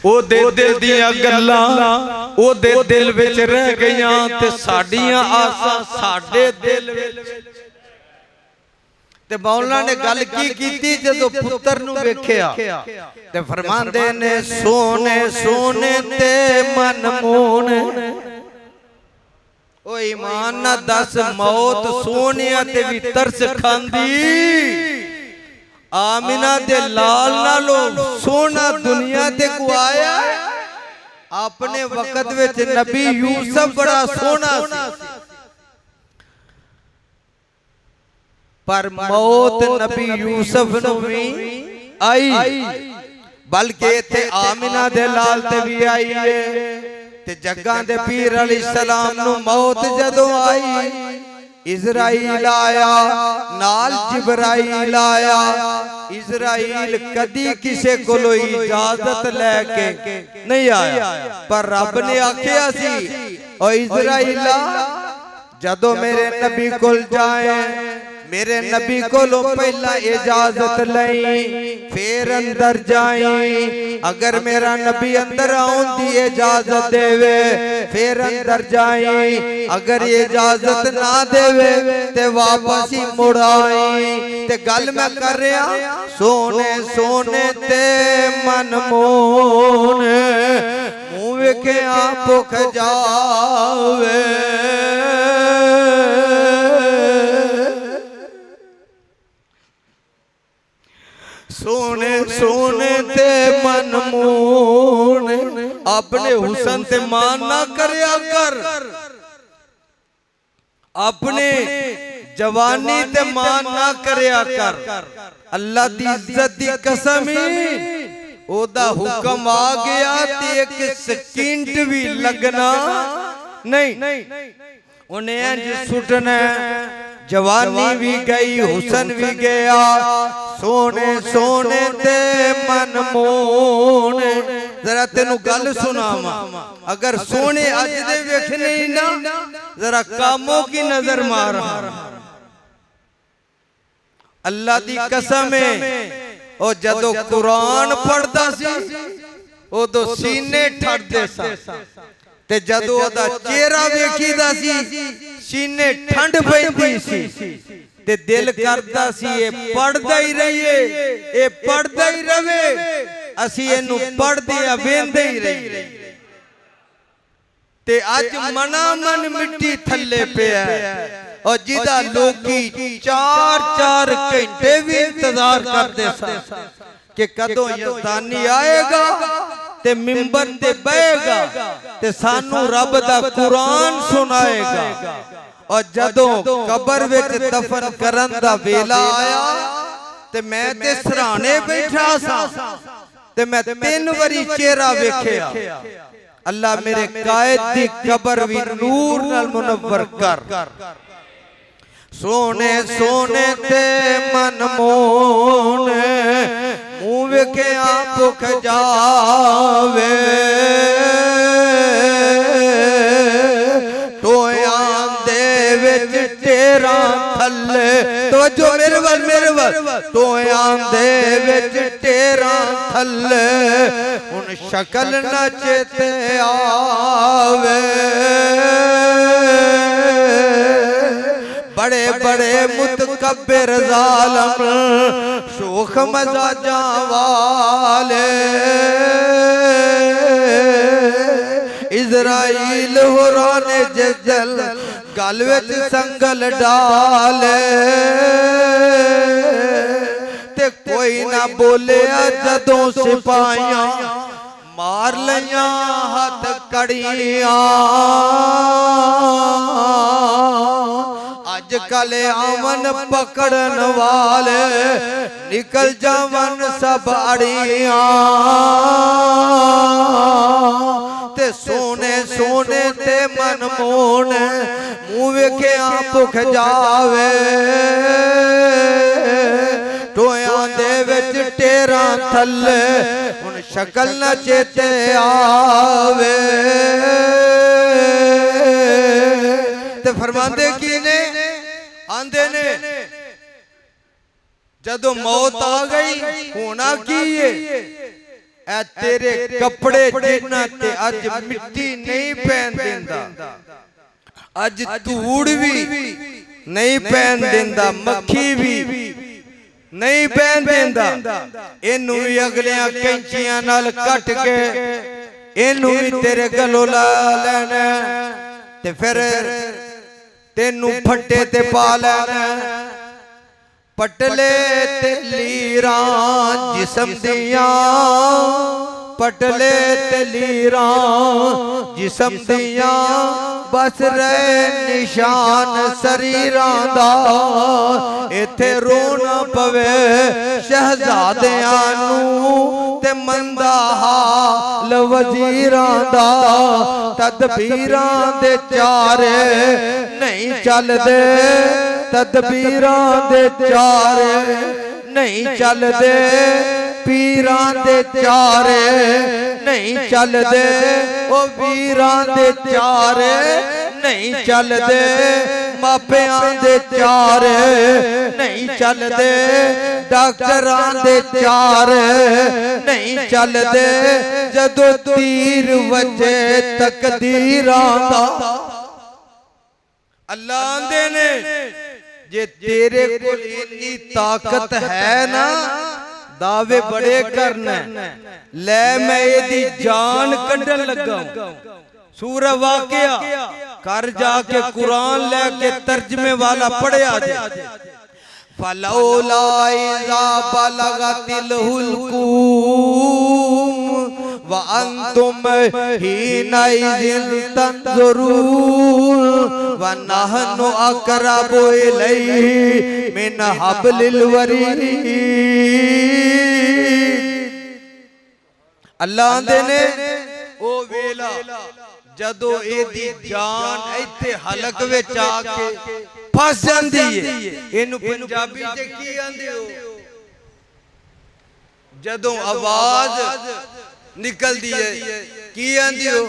ओदे दिल दियां गल्लां ओदे दिल विच रह गईयां ते साडियां आसां साडे दिल विच ते मौला ने गल की कीती जदों पुत्र नू वेखिया ते फरमांदे ने सोने सोने ते मन मोने ओ ईमान ना दस मौत सोनिया ते भी तरस खांदी आमिना दे लाल नालों सोना दुनिया ते को आया अपने वक्त विच नबी यूसुफ बड़ा सोना सी पर मौत नबी यूसुफ नू भी आई बल्कि इत्थे आमिना दे लाल ते भी आई है ते जग्गां दे पीर अलैहिस्सलाम नू मौत जदों आई इज़राइल आया नाल जिब्राइल आया इज़राइल कदी किसे कोलों इजाजत लेके नहीं आया पर रब ने आखिया सी ओ इज़राइल जदों मेरे नबी कोल जाए मेरे नबी कोलों पहला इजाजत लई फिर अंदर जाई अगर मेरा नबी अंदर आउन दी इजाजत देवे फिर अंदर जाई अगर इजाजत ना देवे ते वापस ही मुड़ आई ते गल मैं कर रहा सोने सोने ते मन मोने मुंह वेखे भुख जावे अपने हुसन ते मान ना करया कर, अपने जवानी ते मान ना करया कर। अल्लाह दी इज्जत दी कसम ही ओदा हुक्म आ गया ते एक सेकंड भी लगना नहीं। उन्हें इंज सुटना, जवानी भी गई, हुसन भी गया, सोने सोने ते मन मोन। जरा तेनू गल सुनावा, अगर सोने अज दे वेखने ही ना, जरा कामों की नजर मार। अल्लाह दी कसम है, ओ जदों कुरान पढ़दा सी उदों सीने ठरदे सा, ते जदों ओदा चेहरा वेखीदा सी सीने ठंड पैंदी सी, ते दिल करदा सी ये पढ़दा ही रहिए, ये पढ़दा ही रवे, असी इनू पढ़दे आ वेंदे ही रहिए। ते अज मना मन मिट्टी थल्ले पिया और जिदा लोकी 4-4 घंटे भी इंतजार करते सा कि कदों यज़दानी आएगा ते मिंबर ते बहेगा ते सानू रब दा कुरान सुनाएगा। और जदों कबर विच दफन करन दा वेला आया ते मैं ते सराने बैठा सा ते मैं 3 बारी चेहरा वेखिया। अल्लाह मेरे कायद दी कबर भी नूर नाल मुनव्वर कर। सोने सोने ते मन मोन, मुंह वेखिया भुख जावे, टोयां दे विच टेरा थल्ले, तो जो मेरे वल टोयां दे विच टेरा थल्ले, हुन शक्ल न चेते आवे। बड़े बड़े मुतकब्बिर जालिम शोख मजाजा वाले, इज़राइल होराने जल गल विच संगल डाले, ते कोई ना बोलिया जदों सिपाहियां मार लिया हाथ कड़ियां। अजकल आवन पकड़न वाले निकल जावन सब अड़ियां, ते सोने सोने ते मन मोन, मुंह वेखिया भुख जावे, टोयां दे विच टेरा थल्ले, हुन शक्ल न चेते आवे। ते फरमांदे की ने आंदे ने जदों मौत आ गई होना की है, ऐ तेरे कपड़े जिन्ना ते अज मिट्टी नहीं पहन देंदा, अज धूड़ भी नहीं पहन देंदा, मक्खी भी नहीं पहन देंदा। इनू भी अगलियां कैंचियां नाल कट के इनू भी तेरे गलों ला लेना, ते फिर तेनू फट्टे ते पा लेना। पटले ते लीरां जिस्म दियां, पटले ते लीरां जिस्म दियां, बस रहे निशान शरीरां दा। इत्थे रोना पवे शहजादियां नू ते मंदा हाल वजीरां दा, तदबीरां दे चारे नहीं चलदे, तदबीरां दे चारे नहीं चलदे, पीरां दे चारे नहीं चलदे, ओ वीरां दे चारे नहीं चलदे, मापियां दे चारे नहीं चलदे, डॉक्टरां दे चारे नहीं चलदे, जदों तीर वजे तकदीरां दा। अल्लाह आंदे ने जे तेरे कोल इतनी ताकत है ना, दावे बड़े करना ले, मैं एदी जान कढ़न लगा। सूरह वाक़िया कर जाके कुरान लेके तर्जमे वाला पढ़िया जाए। फलौला इज़ा बलगतिल हुल्कूम व अंतुम हीनइज़िन तंज़ुरून व नहनु अक़रबु इलैहि मिन हब्लिल वरीद। अल्लाह आंदे ने ओ वेला जदों एदी जान इत्थे हलक विच आके फस जांदी है। इनू पंजाबी च की आंदे हो? जदों आवाज निकलदी है की आंदी हो?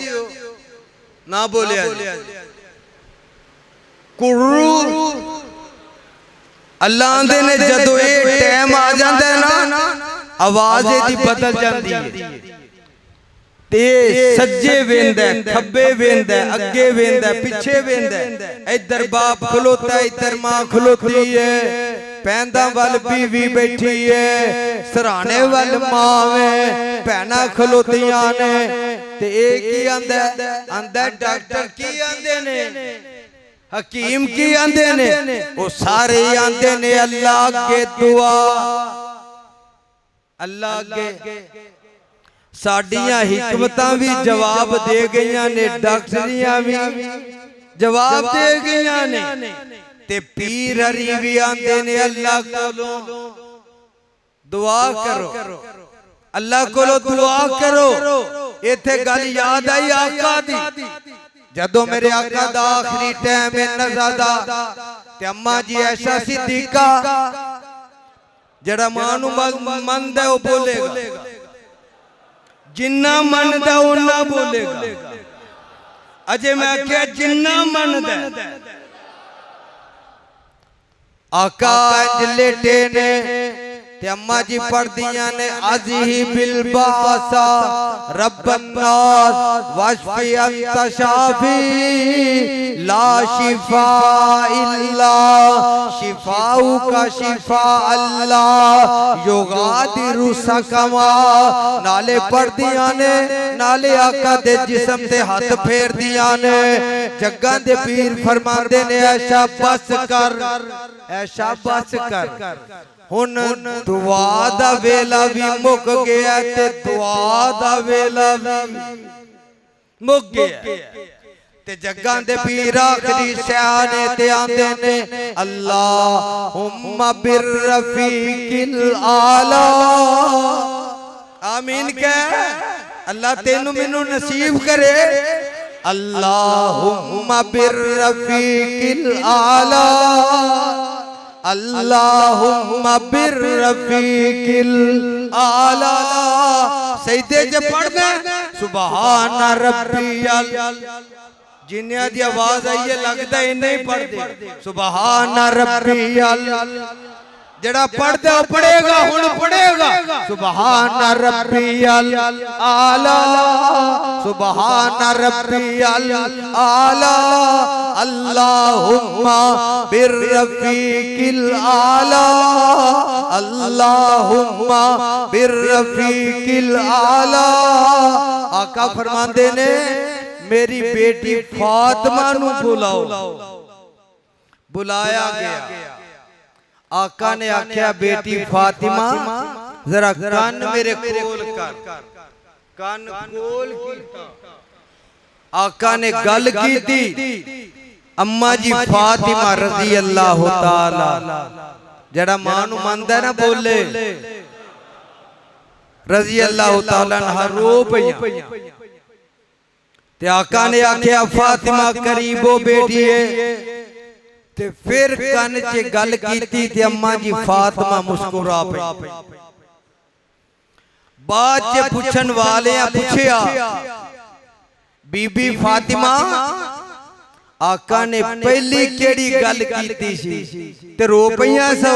ना बोलिया कुर्रू। अल्लाह आंदे ने जदों ये टाइम आ जांदा है ना आवाज एदी बदल जांदी है। ते सज्जे वेंदा खब्बे वेंदा अगे वेंदा पिछे वेंदा। इधर बाप खलोता इधर मां खलोती है। पैंदा वाल बीवी बैठी है सराने वाल मां है भैना खलोतियां ने। ते एक ही आंदा आंदा डॉक्टर की आंदे ने हकीम की आंदे ने वो सारे आंदे ने अल्लाह के दुआ अल्लाह के साडियां हिकमतां भी जवाब दे गईयां ने डॉक्टरियां भी जवाब दे गईयां ने ते पीर हरी भी आंदे ने अल्लाह कोलों दुआ करो अल्लाह कोलों दुआ करो। इत्थे गल याद आई आका दी जदों मेरे आका दा आखिरी टाइम नज़ा दा ते अम्मा जी ऐशा सिद्दीका जड़ा मां नू मनदा है वो बोलेगा जिन्ना मनदा उन्ना बोलेगा। अजे मैं क्या जिन्ना मनदा आका लेटे ने ते अम्मा जी पढ़दियां ने अज़ही बिल बासा रब्बन नास वशफी अंत शाफी ला शिफा इल्ला शिफाउ का शिफा अल्लाह युगादिरु सकमा। नाले पढ़दियां ने नाले आका दे जिस्म ते हाथ फेर दियां ने। जग्गां दे पीर फरमांदे ने ऐशा बस कर ऐशा बस कर हुन दुआ दा वेला भी मुक गया ते दुआ दा वेला भी मुक गया ते जग्गां दे पीर आखरी सियाने ते आंदे ने अल्लाहुम्मा बिर्रफीकिल आला। आमीन कह अल्लाह तेनू मैनू नसीब करे। अल्लाहुम्मा बिर्रफीकिल आला अल्लाहुम्मा बिर्रफीकिल आला। सजदे च पढ़ना सुभान रब्बियल जिन्नियां दी आवाज आई है लगदा इन्ने ही पढ़दे सुभान रब्बियल। जड़ा पढ़दा पढ़ेगा हुन पढ़ेगा सुभान रब्बियल आला सुभान रब्बियल आला अल्लाहुम्मा बिर्रफीकिल आला अल्लाहुम्मा बिर्रफीकिल आला। आका फरमांदे ने मेरी बेटी फातिमा नू बुलाओ। बुलाया गया आका ने आख्या बेटी फातिमा जरा कान मेरे कोल कर। कान कोल कीता आका ने गल कीती। अम्मा जी फातिमा रज़ी अल्लाह ताला जड़ा मां नू मनदा ना बोले रज़ी अल्लाह ताला अन्हा रो पईयां ते आका ने आख्या फातिमा करीबो बेटी है ते फिर कान च गल कीती ते अम्मा जी फातिमा मुस्कुरा पई। बाद च पुछन वाले पुछया बीबी फातिमा आका ने पहली केड़ी गल कीती सी ते रो पईयां सो।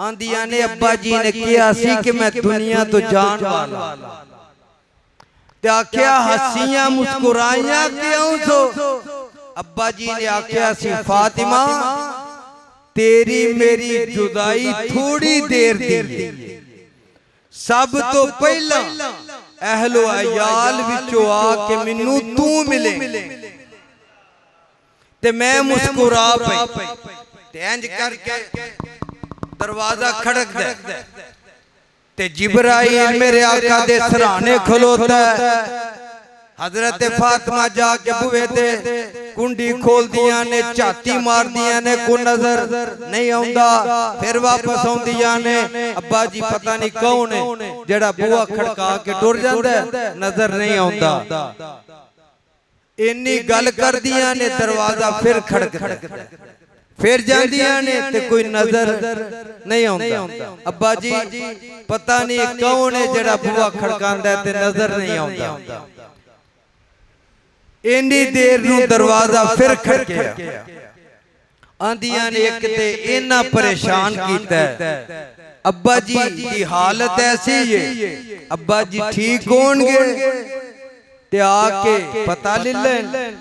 आंदियां ने अब्बा जी ने कहा सी कि मैं दुनिया तो जान वाला ते आख्या हसियां मुस्कुराइयां क्यों सो। अब्बा जी ने आख्या सी फातिमा तेरी मेरी जुदाई थोड़ी देर दी सब तो पहला अहलो अयाल विचों आके मैनू तू मिले ते मैं मुस्कुरा पई ते इंज करके दरवाजा खड़क दे ते जिब्राइल मेरे आका दे सराने खलोता है। हजरत फातिमा जाके बुए ते कुंडी खोल दिया ने, झाती मार दिया ने, को नजर नहीं आउंदा। फिर वापस आउंदियां ने, अब्बा जी पता नहीं कौन है जेड़ा बुआ खड़का के टुर जांदा है, नजर नहीं आउंदा। इन्नी गल कर दिया ने, दरवाजा फिर खड़कदा, फिर जांदियां ने ते कोई नजर नहीं आउंदा। अब्बा जी पता नहीं कौन है जेड़ा बुआ खड़कांदा है ते नजर नहीं आउंदा। इन्नी देर नूं दरवाजा फिर खड़किया। आंदियां ने एक ते इन्ना परेशान कीता है, अब्बा जी की हालत ऐसी है, अब्बा जी ठीक होंगे ते आके पता ले लें,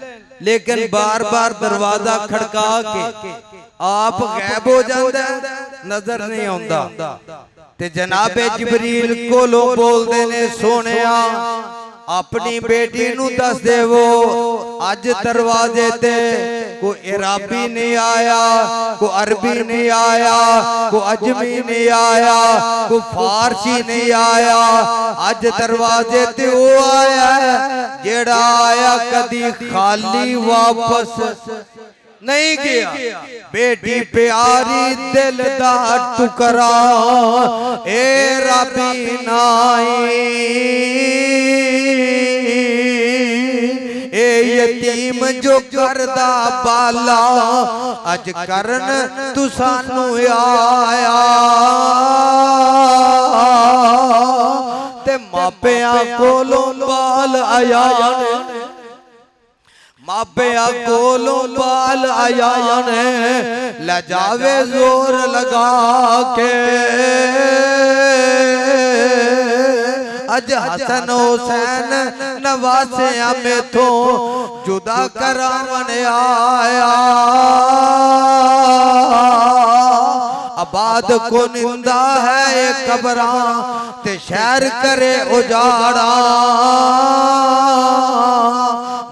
लेकिन बार बार दरवाजा खड़का के आप गायब हो जाता है, नजर नहीं आउंदा। ते जनाबे जिबरील कोलों बोलदे ने, सोनिया अपनी बेटी नू दस देवो अज दरवाजे ते कोई इराबी नहीं आया, कोई अरबी नहीं आया, कोई अजमी नहीं आया, कोई फारसी नहीं आया। अज दरवाजे ते वो आया जेड़ा आया कदी खाली वापस नहीं गया। बेटी प्यारी दिल दा टुकड़ा ए रबी नाई, ए यतीम जो करदा बाला अज करन तू सानू आया। ते मापियां कोलों बाल आया, मापिया कोलों बाल आया ने, ले जावे जोर लगा के अज हसन हुसैन नवासिया में तो जुदा करावन आया। आबाद को निंदा है कबरा ते शहर करे उजाड़ा,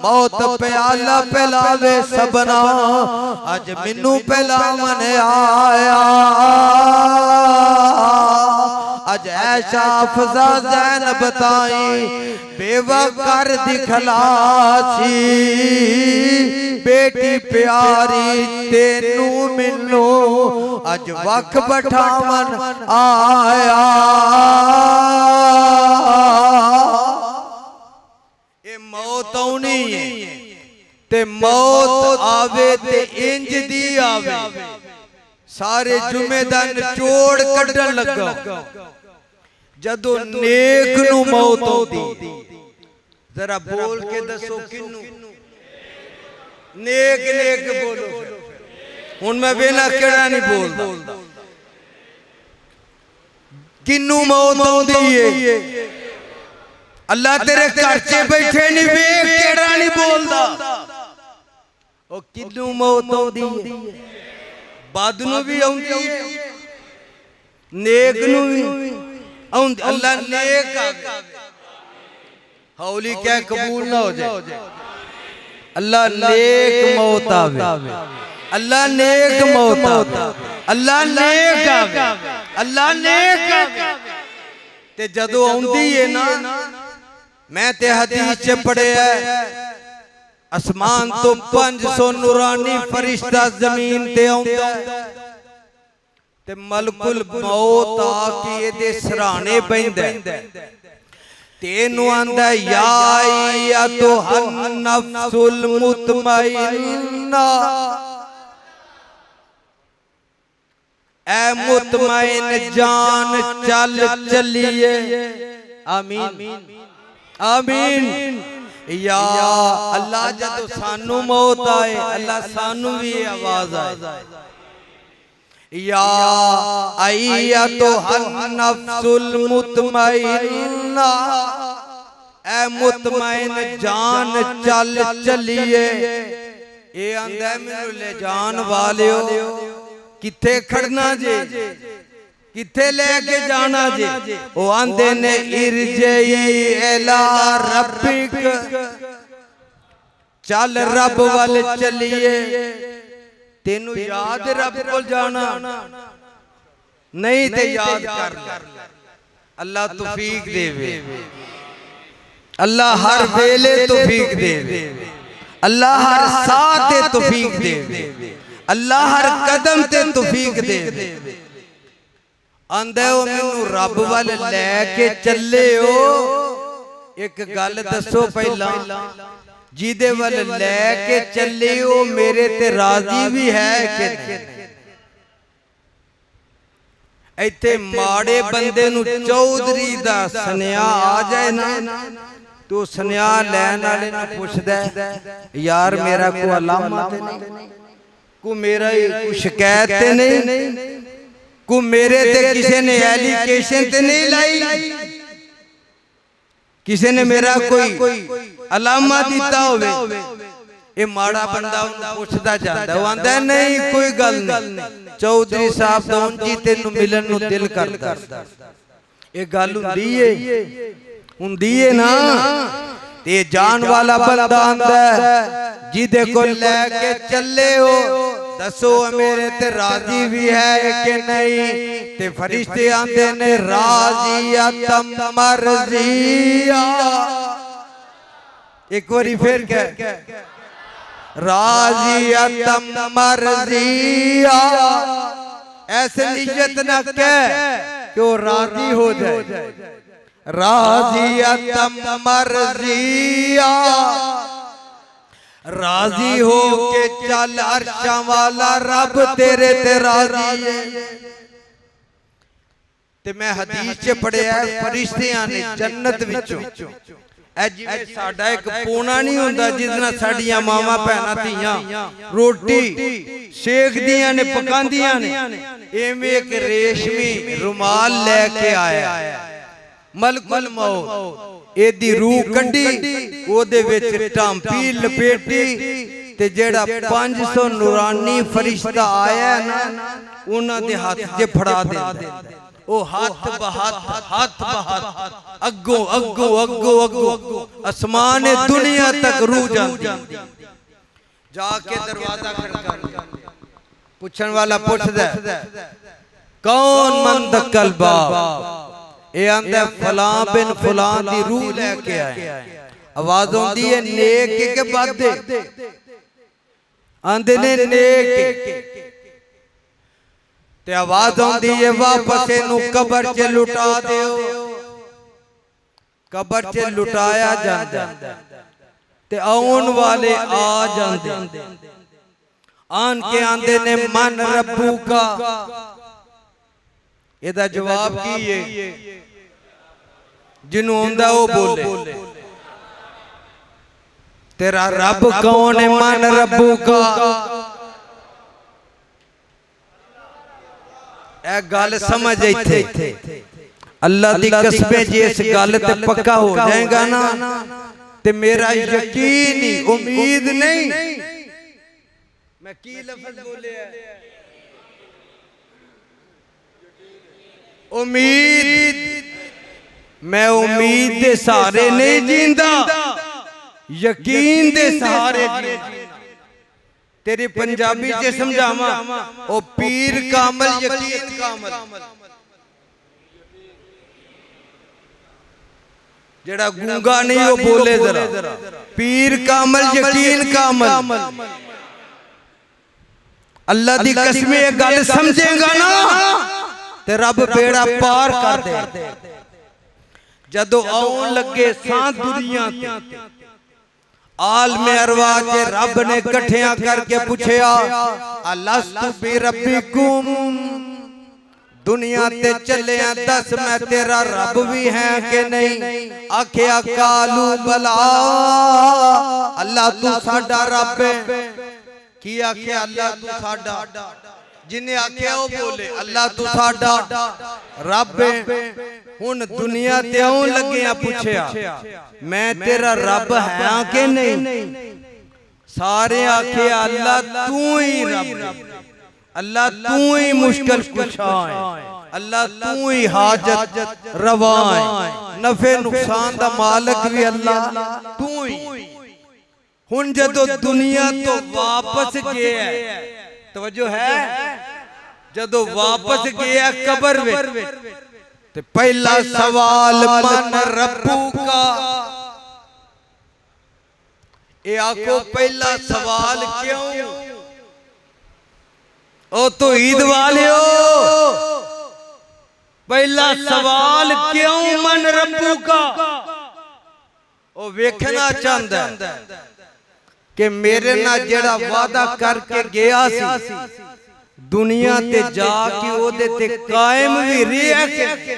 मौत प्याला पिलावे सबना अज मिनू पिलावन आया। अज ऐशा अफजा जैन बताई बेवा कर दिखलासी, बेटी प्यारी तेनू मिनू अज वख बैठावन आया। मौत आउनी है ते मौत आवे ते इंज दी आवे, सारे जुमेदार निचोड़ कड्ढन लगा। जदों नेक नू मौत आउंदी, जरा बोल के दसो किनू? नेक नेक बोलो। हुण मैं वेला केड़ा नहीं बोलदा, किनू मौत आउंदी है? अल्लाह तेरे घर च बैठे नहीं वेख केड़ा नहीं बोलदा, ओ किनू मौत आउंदी है? बद नू भी आउंदी है, नेक नू भी आउंदी। अल्लाह नेक आवे, हौली क्या कबूल ना हो जाए। अल्लाह नेक मौत आवे, अल्लाह नेक मौत आवे, अल्लाह नेक आवे, अल्लाह नेक आवे। ते जदों आउंदी है ना, मैं ते हदीस च पढ़िया आसमान तो 500 नूरानी फरिश्ता जमीन ते आउंदा ते मलकुल मौत आके इहदे सराणे बैंदा तेनू आंदा या तो नफ्सुल मुतमइन्ना, ए मुतमइन जान चल चलिए। आमीन आमीन। या अल्लाह जदों सानू मौत आए, अल्लाह सानू भी आवाज आए, या आइया तो नफ्सुल मुतमइन्ना, ए मुतमइन जान चल चलिए। ये आंदा मैनू ले जान वालियो, किथे खड़ना जे, किथे लेके जाना जे? ओ आंदे ने इरजई इला रब्बिक, चल रब वाल चलिए। तेनू याद रब को जाना नहीं ते याद कर, अल्लाह तौफीक देवे, अल्लाह हर वेले तौफीक देवे, अल्लाह हर साथ ते तौफीक देवे, अल्लाह हर कदम ते तौफीक देवे। आंदे ओ मैनू रब वाल लैके चले हो, एक गल दसो पहला, जिदे वाल लैके चले हो मेरे ते राजी भी है कि नहीं? इत्थे माड़े बंदे नू चौधरी दा सनिया आ जाए ना, तो सनिया लैन वाले नू पुछदा यार मेरा कोई अलामा ते नहीं, को मेरा कोई शिकायत ते नहीं, को मेरे ते किसी ने एलिगेशन ते नहीं लाई, किसी ने मेरा कोई अलामा दिता होवे, ये माड़ा बंदा पूछता जाता, वो आंदा नहीं कोई गल नहीं, चौधरी साहब तो उनकी तेनू मिलन नू दिल करदा। ये गल हुंदी है ना, ते जान वाला बंदा आंदा जिदे को लेके चले हो, दसो मेरे ते राजी भी है कि नहीं? ते फरिश्ते आंदे ने राजिया तम मर्जिया, एक बारी फिर कह राजिया तम मर्जिया, ऐसे नियत न कह कि वो राजी हो जाए, राजिया तम मर्जिया, राजी हो के चल अर्शा वाला रब तेरे ते राजी है। ते मैं हदीस च पढ़िया फरिश्तियां ने जन्नत विचों जिवें साडा एक पूना नहीं हुंदा जिस नाल साडियां मावां भैणां धीआं रोटी सेकदियां ने पकांदियां ने, एवें एक रेशमी रुमाल लेके आया मलकुल मौत, एदी रूह कड्डी ओदे विच टांपी लपेटी, ते जेड़ा 500 नूरानी फरिश्ता आया ना उन्हां दे हाथ 'च फड़ा दिंदा, ओ हाथ बहात अगो अगो अगो अगो आसमान दुनिया तक रूह जाती, जाके दरवाजा खड़कांदा, पुछन वाला पुछदा कौन मन दकल बाब, ए आंदा फलां बिन फलां दी रूह लेके आए, आवाज आंदी है नेक के बदे, आंदे ने नेक, ते आवाज आंदी है वापस इनू कबर च लुटा दियो, कबर च लुटाया जांदा, ते आउण वाले आ जांदे, आन के आंदे ने मन रब्बू का, एदा जवाब की है? जिन्हों आंदा वो बोले तेरा रब कौन है? मन रब्बू का। ए गल समझ इत्थे, अल्लाह दी कसमें जे इस गल ते पक्का हो जाएगा ना, ते मेरा यकीन ही उम्मीद नहीं, मैं की लफ्ज बोले है उम्मीद, मैं उम्मीद दे सहारे नहीं जींदा, यकीन दे सहारे जींदा। तेरी पंजाबी च समझावा, ओ पीर कामल यकीन कामल, जेड़ा गूंगा नहीं वो बोले जरा, पीर कामल यकीन कामल। अल्लाह दी कसम ये गल समझेगा ना ते रब बेड़ा पार कर दे। जदों आउण लगे सां दुनिया ते आलमे अरवा च रब ने इकट्ठियां करके पूछया अलस्तु बि रब्बिकुम, दुनिया ते चलिया दस मैं तेरा रब भी है कि नहीं? आखिया कालू बला, अल्लाह तू साडा रब है। की आखिया अल्लाह तू साडा, जिन्हें आखिया वो बोले अल्लाह तू साडा रब है। हुन दुनिया ते आउण लगे पूछया मैं तेरा रब है कि नहीं? सारे आखिया अल्लाह तू ही रब, अल्लाह तू ही मुश्किल कुशा है, अल्लाह तू ही हाजत रवा है, नफे नुकसान दा मालिक भी अल्लाह तू ही। हुन जदों दुनिया तो वापस गया, तवज्जो है, जदों वापस गया कबर विच ਤੇ ਪਹਿਲਾ ਸਵਾਲ ਮਨ ਰੱਬੂ ਕਾ। ਇਹ ਆਖੋ ਪਹਿਲਾ ਸਵਾਲ ਕਿਉਂ? ਉਹ ਤੌਹੀਦ ਵਾਲਿਓ, ਪਹਿਲਾ ਸਵਾਲ ਕਿਉਂ ਮਨ ਰੱਬੂ ਕਾ? ਉਹ ਵੇਖਣਾ ਚਾਹੁੰਦਾ ਕਿ ਮੇਰੇ ਨਾਲ ਜਿਹੜਾ ਵਾਅਦਾ ਕਰਕੇ ਗਿਆ ਸੀ ਦੁਨੀਆ ਤੇ ਜਾ ਕੇ ਉਹਦੇ ਤੇ ਕਾਇਮ ਵੀ ਰਿਹਾ ਕਿ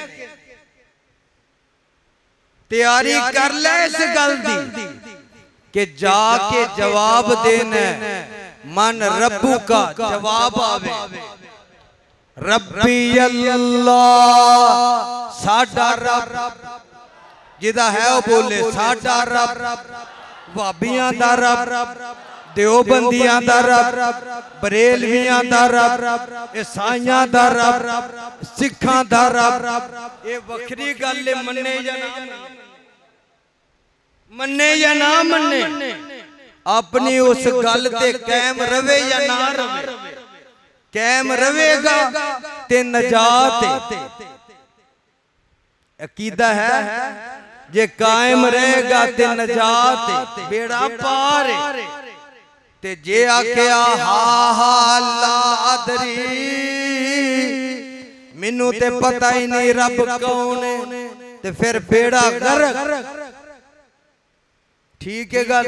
ਤਿਆਰੀ ਕਰ ਲੈ ਇਸ ਗੱਲ ਦੀ ਕਿ ਜਾ ਕੇ ਜਵਾਬ ਦੇਣਾ ਮਨ ਰੱਬੂ ਕਾ। ਜਵਾਬ ਆਵੇ ਰੱਬੀ ਅੱਲਾ, ਸਾਡਾ ਰੱਬ। ਜਿਹਦਾ ਹੈ ਉਹ ਬੋਲੇ ਸਾਡਾ ਰੱਬ। ਭਾਬੀਆਂ ਦਾ ਰੱਬ, ਦੇਵਬੰਦੀਆਂ ਦਾ ਰੱਬ, ਬਰੇਲਵੀਆਂ ਦਾ ਰੱਬ, ਈਸਾਈਆਂ ਦਾ ਰੱਬ, ਸਿੱਖਾਂ ਦਾ ਰੱਬ। ਇਹ ਵੱਖਰੀ ਗੱਲ ਹੈ, ਮੰਨੇ ਜਾਂ ਨਾ ਮੰਨੇ ਜਾਂ ਨਾ ਮੰਨੇ, ਆਪਣੀ ਉਸ ਗੱਲ ਤੇ ਕਾਇਮ ਰਵੇ ਜਾਂ ਨਾ ਰਵੇ। ਕਾਇਮ ਰਵੇਗਾ ਤੇ ਨਜਾਤ ਹੈ। ਅਕੀਦਾ ਹੈ ਜੇ ਕਾਇਮ ਰਹੇਗਾ ਤੇ ਨਜਾਤ ਹੈ, ਬੇੜਾ ਪਾਰ ਹੈ। ਤੇ ਜੇ ਆਖਿਆ ਹਾ ਹਾ ਅੱਲਾ ਅਦਰੀ, ਮੈਨੂੰ ਤੇ ਪਤਾ ਹੀ ਨਹੀਂ ਰੱਬ ਕੌਣ ਹੈ, ਤੇ ਫਿਰ ਬੇੜਾ ਗਰਕ। ਠੀਕ ਹੈ ਗੱਲ?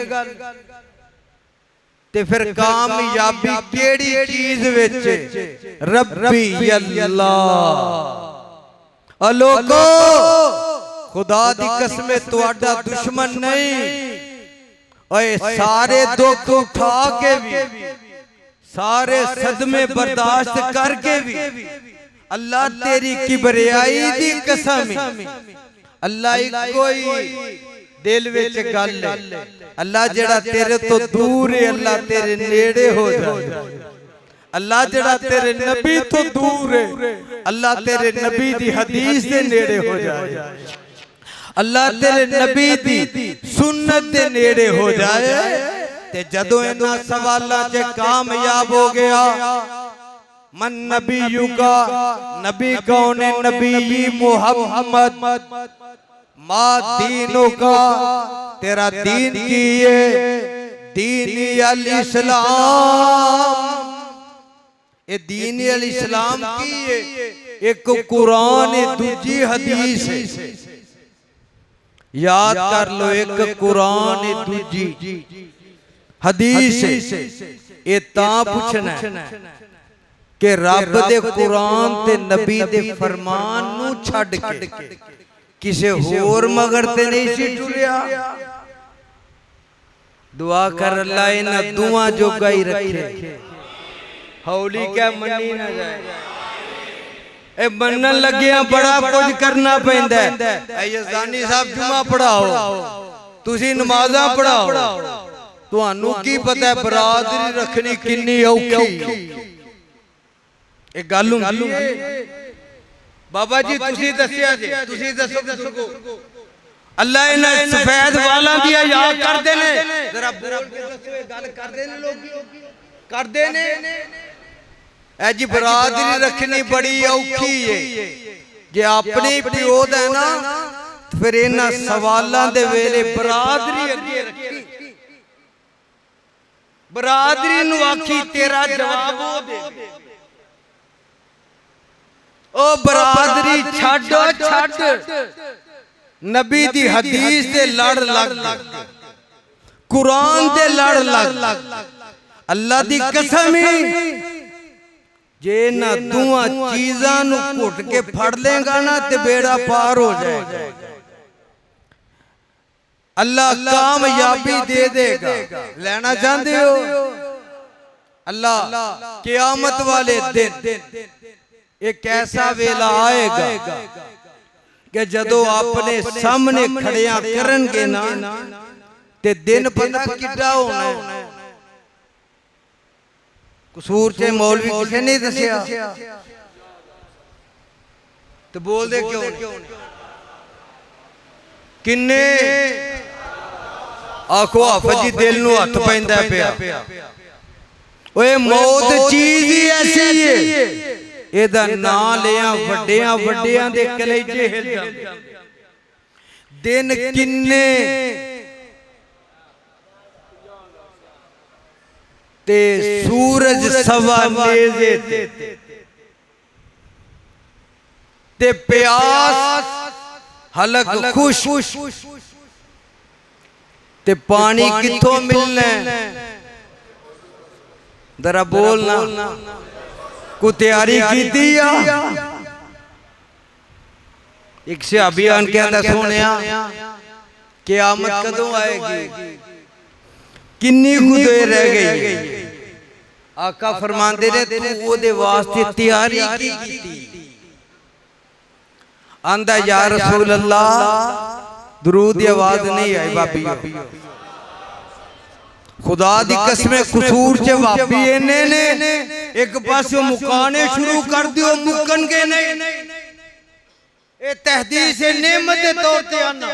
ਤੇ ਫਿਰ ਕਾਮਯਾਬੀ ਕਿਹੜੀ ਚੀਜ਼ ਵਿੱਚ? ਰੱਬੀ ਅੱਲਾ। ਲੋਗੋ खुदा दी कसम तुहाडा दुश्मन नहीं। ओए सारे दुख उठा के भी, सारे सदमे बर्दाश्त करके भी, अल्लाह तेरी किबरियाई दी कसम, अल्लाह कोई दिल विच गल है। अल्लाह जेड़ा तेरे तो दूर है, अल्लाह तेरे नेड़े हो जाए। अल्लाह जेड़ा तेरे नबी तो दूर है, अल्लाह तेरे नबी दी हदीस दे नेड़े हो जाए। अल्लाह तेरे नबी दी सुन्नत दे नेड़े हो जाए। ते जदों इन्हां सवालां च कामयाब हो गया, मन नबी का, नबी कौन है? नबी मुहम्मद। मा दीनो का, तेरा दीन की है? दीनी अल इस्लाम। ये दीनी अल इस्लाम की है, एक कुरान है, दूजी हदीस है। याद कर लो, एक कुरान है, दूजी हदीस है। ये ता पूछना कि रब दे कुरान ते नबी दे फरमान नू छड़ के किसे होर मगर ते नहीं सी टुरिया। दुआ कर अल्लाह इन्हां दुआ जोगा ही रखे। हौली क्या मन्नी ना जाए। ए मनन लगिया बड़ा कुछ करना पैंदा है। यज़दानी साहब जुमा पढ़ाओ, तुसी नमाज़ां पढ़ाओ, तुहानू की पता है बरादरी रखनी किन्नी औखी। ए गल हुंदी है। बाबा जी तुसी दस्सिया जी, तुसी दसो दसो अल्लाह इन्हां सफेद वालां दी याद करदे ने। जरा बोल के दसो, ए गल करदे ने लोग? करदे ने। ऐ जी बरादरी रखनी बड़ी औखी है। जे अपनी प्यो दा ना फिर इन्हां सवालां दे वेले बरादरी अगे रखी। बरादरी नू आखी तेरा जवाब ओ दे। ओ बरादरी छड्डो छड्ड, नबी दी हदीस दे लड़ लग, कुरान दे लड़ लग। अल्लाह दी कसम जे ना दुआ चीज़ां नू घुट के फड़ लेगा ना ते बेड़ा पार हो जाएगा। अल्लाह कामयाबी दे देगा। लेना चाहते हो? अल्लाह क़यामत वाले दिन एक ऐसा वेला आएगा कि जदों अपने सामने खड़िया करनगे ना ते दिन पता किड्डा होना है। कसूर च मौलवी किसे नहीं दसिया तो बोल दे क्यों? किन्ने आखो हाफिज जी दिल नू हथ पैंदा पिया। ओए मौत चीज ही ऐसी है ਇਹਦਾ ਨਾਂ ਲਿਆ ਵੱਡਿਆਂ ਵੱਡਿਆਂ ਦੇ ਕਲੇਜੇ ਹਿਲ ਜਾਂਦੇ। ਦਿਨ ਕਿੰਨੇ ਤੇ ਸੂਰਜ ਸਵਾ ਨੇਜ਼ੇ ਤੇ ਪਿਆਸ ਹਲਕ ਖੁਸ਼ ਤੇ ਪਾਣੀ ਕਿੱਥੋਂ ਮਿਲਣਾ? जरा बोलना को तैयारी की थी या एक से अभियान के अंदर सोने क़यामत कदों आएगी, किन्नी कुछ देर रह गई। आका फरमांदे ने तू ओदे वास्ते तैयारी की थी। आंदा या रसूल अल्लाह दुरूद की आवाज नहीं आई बाबी खुदा दी कसमें कसूर च वापी इन्ने ने एक पासों मुकाने शुरू कर दियो मुकन के नहीं। ए तहदीस नेमत दे तौर ते आना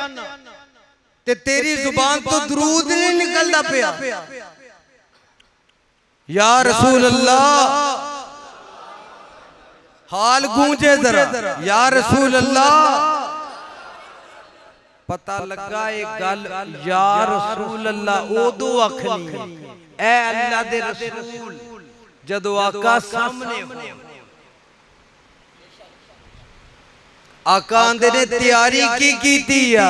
ते तेरी जुबान तो दुरूद नहीं निकलदा पिया। या रसूल अल्लाह हाल गूंजे जरा या रसूल अल्लाह। पता लगा एक गल या रसूल अल्लाह ओदो आखनी ऐ अल्लाह दे रसूल जदों आका सामने हो। आका आंदे ने तैयारी की कीती आ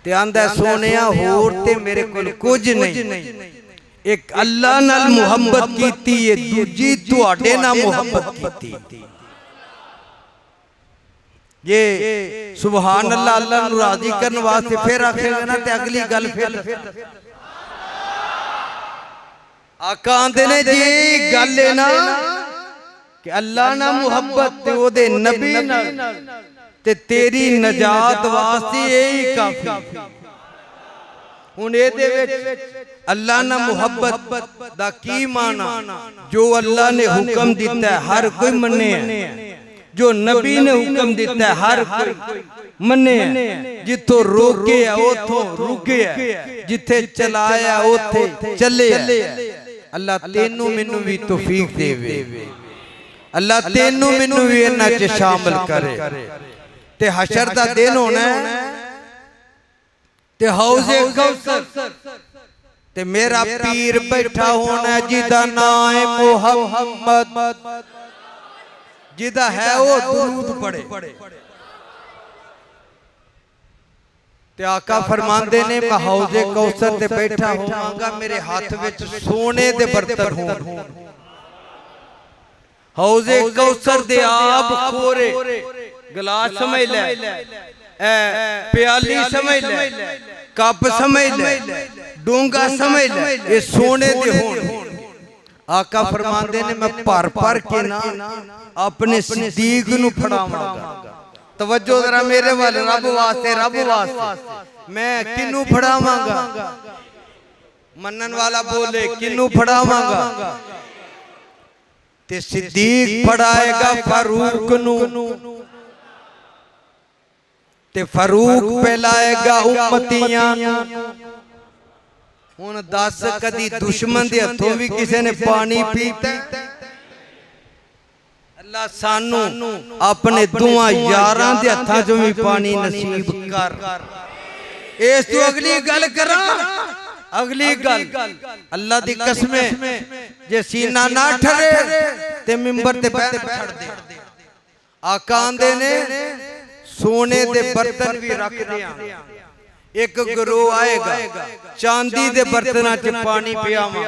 ते आंदा सोनिया होर ते मेरे कोल कुछ नहीं। एक अल्लाह नाल मुहब्बत कीती है, दूजी तुहाडे नाल मुहब्बत कीती। ये सुभान अल्लाह अल्लाह नू राजी करने वास्ते फिर आखेगा ना ते अगली गल फिर आका आंदे ने जी गल है ना कि अल्लाह ना मुहब्बत ते ओदे नबी नाल ते तेरी नजात वास्ते यही काफी। हुण इहदे विच अल्लाह ना मुहब्बत दा की माना? जो अल्लाह ने हुक्म दिता है हर कोई मन्ने, जो नबी ने हुक्म दिता है हर कोई मन्ने। जिथों रोके उथों रुके, जिथे चलाया उथे चले। अल्लाह तेनू मैनू भी तौफीक देवे, अल्लाह तेनू मैनू भी इन्हां च शामिल करे। ते हशर दा दिन होना ते हौजे कौसर ते मेरा पीर बैठा होना जिदा नाम है मुहम्मद, जिदा है वो दुरूद पढ़े। ते आका फरमांदे ने मैं हौजे कौसर ते बैठा होवांगा, मेरे हाथ विच सोने दे बर्तन होण। हौजे कौसर दे आप खोरे गिलास समझ ले, प्याली समझ ले, कप समझ ले, डोंगा समझ ले, ये सोने दे होण। आका फरमांदे ने मैं भर भर के ना अपने सिद्दीक नू फड़ावांगा। तवज्जो जरा मेरे वाल, रब वास्ते रब वास्ते मैं किनू फड़ावांगा? मनन वाला बोले किनू फड़ावांगा? ते सिद्दीक फड़ाएगा फारूक नू, ते फारूक पिलाएगा उम्मतियां। हुण दस कदी दुश्मन दे हथों भी किसी ने पानी पीता? अल्लाह सानू अपने दुआ यारां दे हथां चों भी पानी नसीब कर। इस तो अगली गल करा, अगली गल अल्लाह दी कसमें जे सीना ना ठरे ते मिंबर ते बैठ छड़ दे। आका आंदे ने सोने दे बर्तन भी रख दिया, एक गिरोह आएगा चांदी दे बर्तनां च पानी पियावां,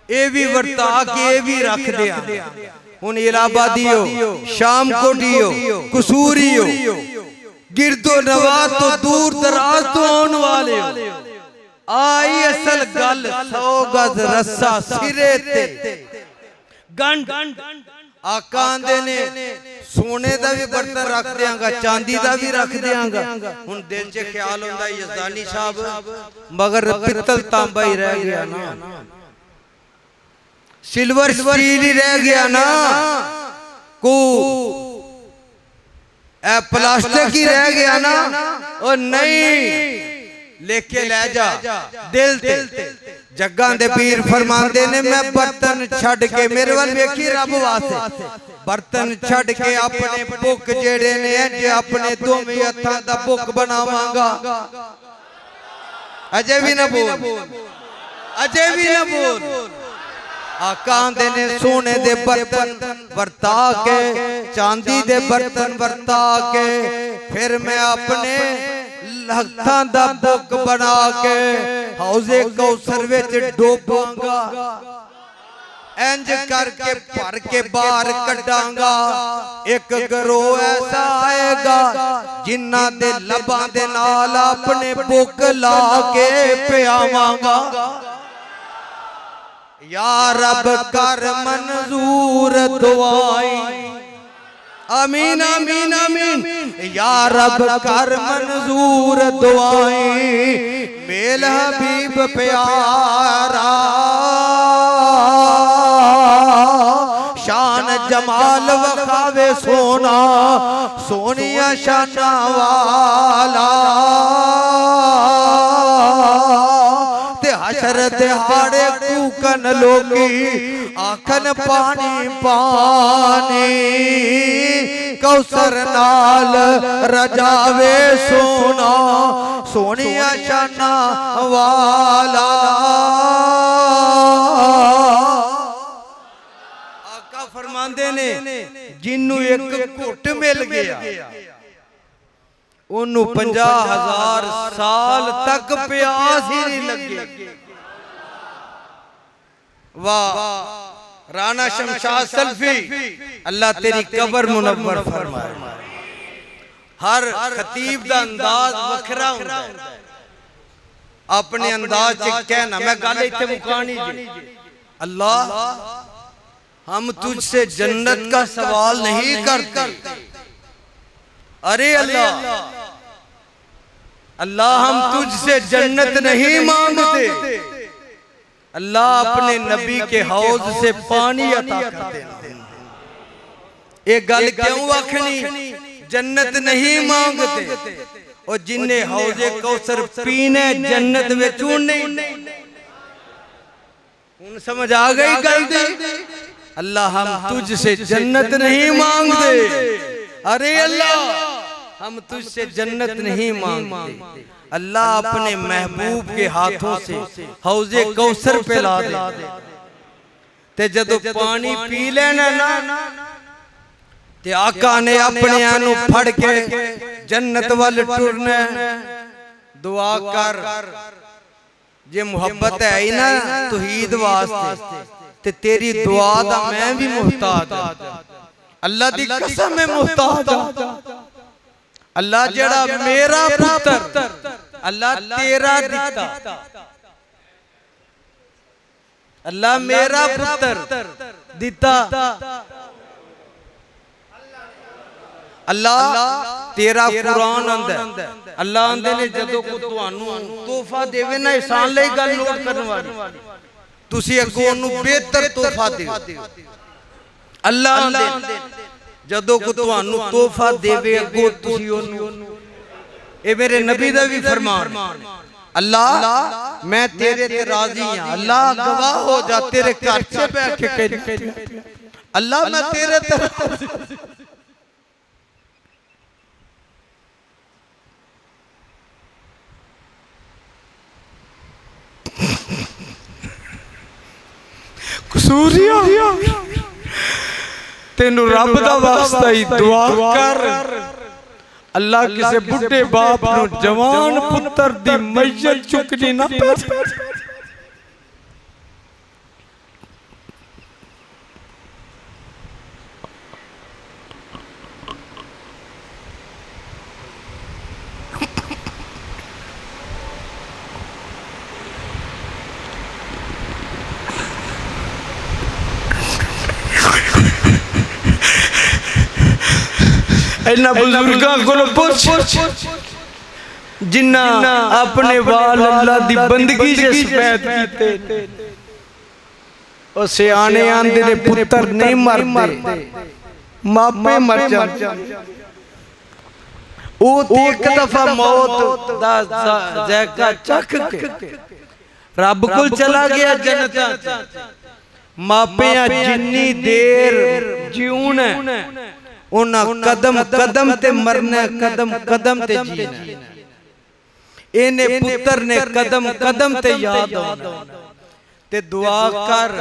ए भी वरता के ए भी रख दिया। हुण इलाहाबादियो, शाम कोटियो, कसूरियो, गिरदो नवा तो दूर दराज तो आने वाले आई असल गल 100 गज रस्सा सिरे ते गंढ। आका आंदे ने सोने दा भी बर्तन रख देंगा, चांदी दा भी रख देंगा। हुण दिल च ख्याल हुंदा यज़दानी साहब मगर पित्तल तांबा ही रह गया ना, सिल्वर स्टील ही रह गया ना, को ए प्लास्टिक ही रह गया ना। और नहीं लेके ले जा दिल ते। जग्गां दे पीर फरमांदे ने मैं बर्तन छड़ के मेरे वाल वेखी रब वास्ते बर्तन छड़ के अपने बुक जेड़े ने जे अपने दोवें हत्थां दा बुक बनावांगा। अजे भी ना बोल, अजे भी ना बोल। आका आंदे ने सोने दे बर्तन वरता के, चांदी दे बर्तन वरता के, फिर मैं अपने हत्थां दा बुक बना के हौजे कौसर विच डोबांगा। इंज करके भर के बाहर कड्डांगा। एक गरोह ऐसा आएगा जिन्हां दे लबां दे नाल अपने बुक ला के पियावांगा। या रब कर मंजूर दुआएं, आमीन आमीन आमीन। या रब कर मंजूर दुआएं, मेल हबीब प्यारा, शान जमाल वखावे सोना, सोनिया शाना वाला। ते हशर दिहाड़े कूकन लोगी आखन पानी पानी, कौसर नाल रजावे सोना, सोनिया शाना वाला। आका फरमांदे ने जिन्नू एक घुट मिल गया ओनू 50,000 साल तक प्यास ही नहीं लगी। वाह राना शमशाद सल्फी, अल्लाह तेरी कब्र मुनव्वर फरमाए। हर खतीब दा अंदाज वखरा हुंदा है, अपने अंदाज च कहना। मैं गल इत्थे मुकानी जी। अल्लाह हम तुझसे जन्नत का सवाल नहीं करते। अरे अल्लाह, अल्लाह हम तुझसे जन्नत नहीं मांगते। अल्लाह अपने नबी के हौज से पानी अता कर देना। ये गल क्यों आखनी? जन्नत नहीं मांगते और जिन्हें हौजे कौसर पीने जन्नत में चूने। समझ आ गई गल दी? अल्लाह हम तुझसे जन्नत नहीं मांगते। अरे अल्लाह हम तुझसे जन्नत नहीं मांगते। अल्लाह अपने महबूब के हाथों से हौजे कौसर पे ला दे ते जदों पानी पी लेना ना ते आका ने अपने आनू फड़ के जन्नत वाल टुरना। दुआ कर जे मुहब्बत है ही ना तौहीद वास्ते ते तेरी दुआ दा मैं भी मुहताज। अल्लाह दी कसम में मुहताज। अल्लाह जड़ा मेरा पुत्र अल्लाह तेरा दिता। अल्लाह मेरा पुत्र दिता। अल्लाह तेरा कुरान आंदा। अल्लाह आंदे ने जदों को तुहानू तोहफा देवे ना एहसान लई गल नोट करन वाली, तुसी अगों ओनू बेहतर तोहफा दिओ। अल्लाह आंदे जदों को तुहानू तोहफा देवे अगों तुसी ओनू, ए मेरे नबी दा भी फरमान। अल्लाह मैं तेरे ते राजी हां। अल्लाह गवाह हो जा, तेरे घर से बैठ के कह अल्लाह मैं तेरे ते राजी। कसूरिया तेनू रब दा वास्ता ही दुआ कर। अल्लाह किसे बुढ़े बाप नू जवान पुत्र दी मैयत चुकनी ना पे। इन्हां बुजुर्गां कोलों पुछ जिन्ना अपने वाल अल्लाह दी बंदगी से सफेद कीते। ओ सियाने आंदे ने पुत्र नहीं मरदे, मापे मर जांदे। ओ एक दफा मौत दा जायका चख के रब कोल चला गया जन्नत। मापिया जिन्नी देर जीउना उन्ना कदम कदम ते मरना कदम कदम ते जीना इन्हें पुत्र ने कदम कदम ते याद आना ते दुआ कर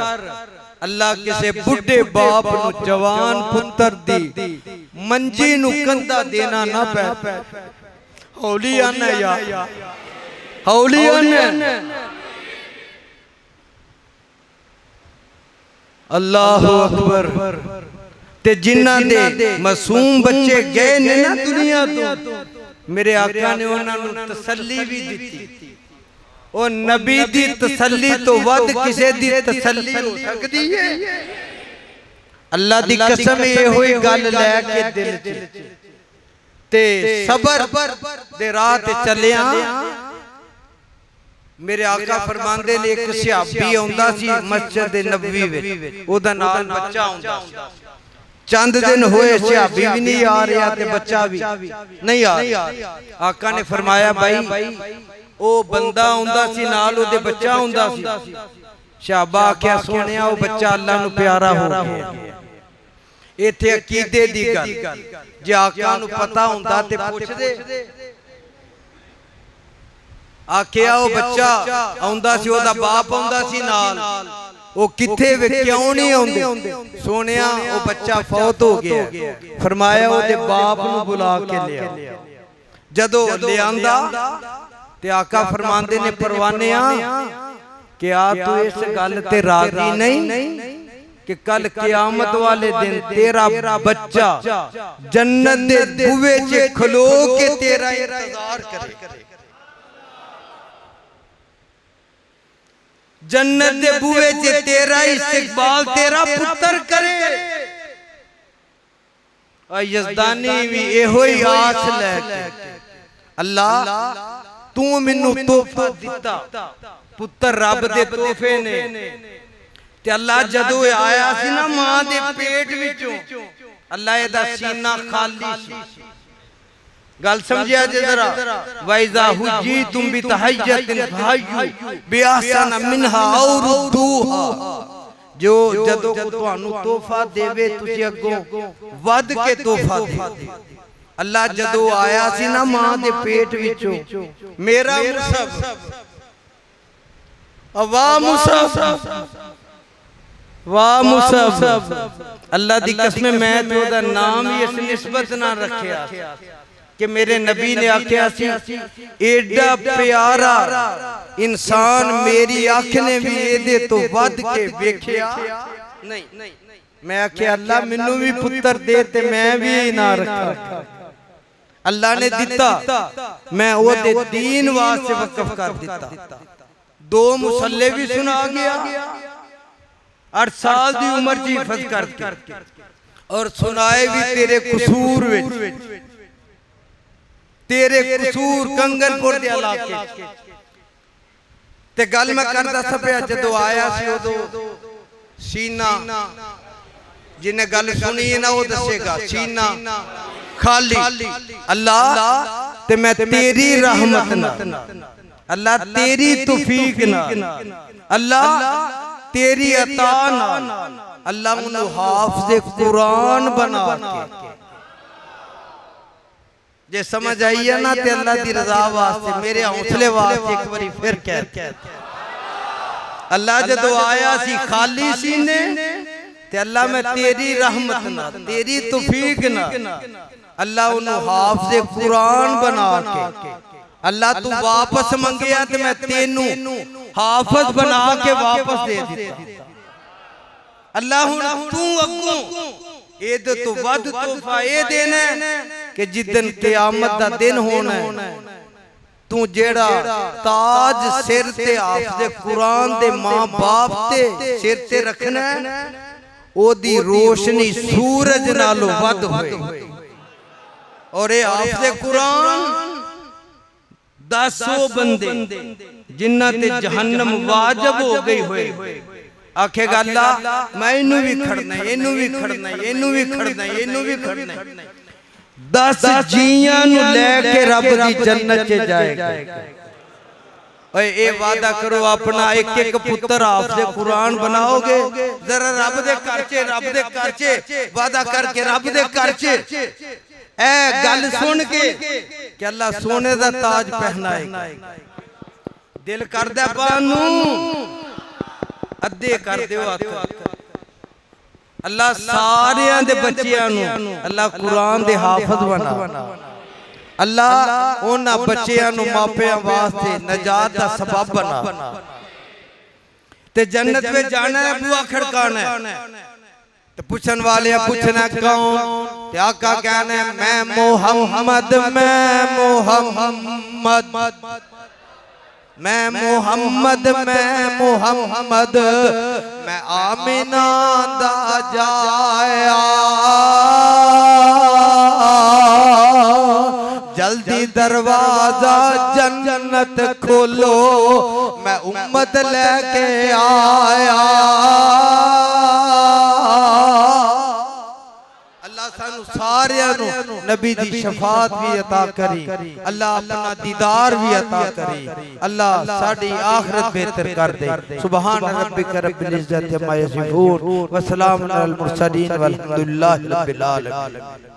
अल्लाह किसे बुढ़े बाप नु जवान पुत्र दी मंजी नु कंधा देना ना पै हौली आना या हौली आना अल्लाह अकबर ते जिन्ना दे मासूम बच्चे गए ने ना दुनिया तो मेरे आका ने उन्होंने तसल्ली भी दी ओ नबी दी तसल्ली तो वध किसे दी तसल्ली हो सकती है अल्लाह दी कसम ये हुई गल लेके दिल च ते सबर दे राह ते चलिया मेरे आका फरमांदे ने एक सहाबी आंदा सी मस्जिद नबवी विच ओदा नाल बच्चा आंदा चंद दिन होए सहाबी भी नहीं आ रहा ते बच्चा भी नहीं आ रहा आका ने फरमाया भाई ओ बंदा आंदा सी नाल ओदे बच्चा आंदा सी सहाबा आख्या सोनिया ओ बच्चा अल्लाह नु प्यारा हो गया इथे अकीदे दी गल जे आका नु पता हुंदा ते पुछदे आख्या ओ बच्चा आंदा सी ओदा बाप आंदा सी नाल ओ किथे वे क्यों नहीं आंदे सोनिया ओ बच्चा फौत हो गया फरमाया ओदे बाप नु बुला के लिया जदों ले आंदा ते आका फरमांदे ने परवानिया क्या तू इस गल ते राजी नहीं कि कल क़यामत वाले दिन तेरा बच्चा जन्नत दे बुवे च खलो के तेरा इंतजार करे जन्नत दे बुवे च तेरा इस्तकबाल तेरा पुत्र करे यज़दानी भी एहो ही आस लेके अल्लाह तू मैनू तोहफा दिता पुत्र रब दे तोहफे ने ते अल्लाह जदों आया सी ना मां दे पेट विचों अल्लाह एदा सीना खाली सी गल समझिया जे जरा वाइजा हुजी तुम भी तहय्यतिन भायु बिआसन मिनहा और दूहा जो जदों को तुहानू तोहफा देवे तुसी अगों वध के तोहफा दे अल्लाह जदों आया सी ना मां दे पेट विचों मेरा मुसब वाह मुसब वाह मुसब अल्लाह दी कसम मैं तो ओदा नाम ही इस निस्बत ना रखिया कि मेरे नबी ने आख्या सी एडा प्यारा इंसान मेरी आंख ने भी एदे तो वध के वेखिया नहीं मैं आख्या अल्लाह मैनू भी पुत्र दे ते मैं भी ना रखा अल्लाह ने दिता मैं ओदे दीन वास्ते वक्फ कर दिता दो मुसल्ले भी सुना गया 8 साल दी उम्र च हिफज करके और सुनाए भी तेरे कसूर विच तेरे कसूर कंगनपुर दे इलाके ते गल मैं करदा सपया जदों आया सी उदों सीना जिन्हें गल सुनी है ना वो दसेगा सीना खाली अल्लाह ते मैं तेरी रहमत ना अल्लाह तेरी तौफीक ना अल्लाह तेरी अता ना अल्लाह उन्हें हाफिज़ कुरान बना के जे समझ आई है ना ते अल्लाह दी रजा वास्ते मेरे हौसले वास्ते एक बारी फिर कह अल्लाह जदों आया सी खाली सीने ते अल्लाह मैं तेरी रहमत ना तेरी तौफीक ना अल्लाह उन्हें हाफिज़ कुरान बना के अल्लाह तू वापस मंगया ते मैं तेनू हाफिज बना के वापस दे दिता अल्लाह हुण तू अगों एदे तो वध तोहफा ए देना कि जिदन क़यामत दा दिन होना तू जेड़ा ताज सिर ते हाफिज़ कुरान दे मां बाप ते सिर ते रखना ओदी रोशनी सूरज नालों वध होए और ए हाफिज़ कुरान 10 बंदे जिन्ना ते जहन्नम वाजिब हो गई होए आखेगा अल्लाह मैं इनू भी खड़ना इनू भी खड़ना इनू भी खड़ना इनू भी खड़ना 10 जियां नु लेके रब दी जन्नत च जाएगा ओए ये वादा करो अपना एक एक पुत्र आपसे कुरान बनाओगे जरा रब दे घर च वादा करके रब दे घर च ए गल सुन के कि अल्लाह सोने दा ताज पहनाएगा दिल करदा पानू अद्धे कर दियो हथ अल्लाह सारियां दे बच्चियां नू अल्लाह कुरान दे हाफिज बना अल्लाह उन्हां बच्चियां नू मापियां वास्ते नजात दा सबब बना ते जन्नत में जाना है बुआ खड़काना है ते पूछन वाले पूछना कौन ते आका कहना है मैं मोहम्मद मैं आमिना दा जाया जल्दी दरवाजा जन्नत खोलो मैं उम्मत लेके आया अल्लाह सानू सारियां नू नबी दी शफात भी अता करी अल्लाह अपना दीदार भी अता करी अल्लाह साडी आखिरत बेहतर कर दे सुभान रब्बिक रब्बिल इज्जति अम्मा यसिफून व सलामुन अलल मुरसलीन वल्हम्दुलिल्लाहि रब्बिल आलमीन।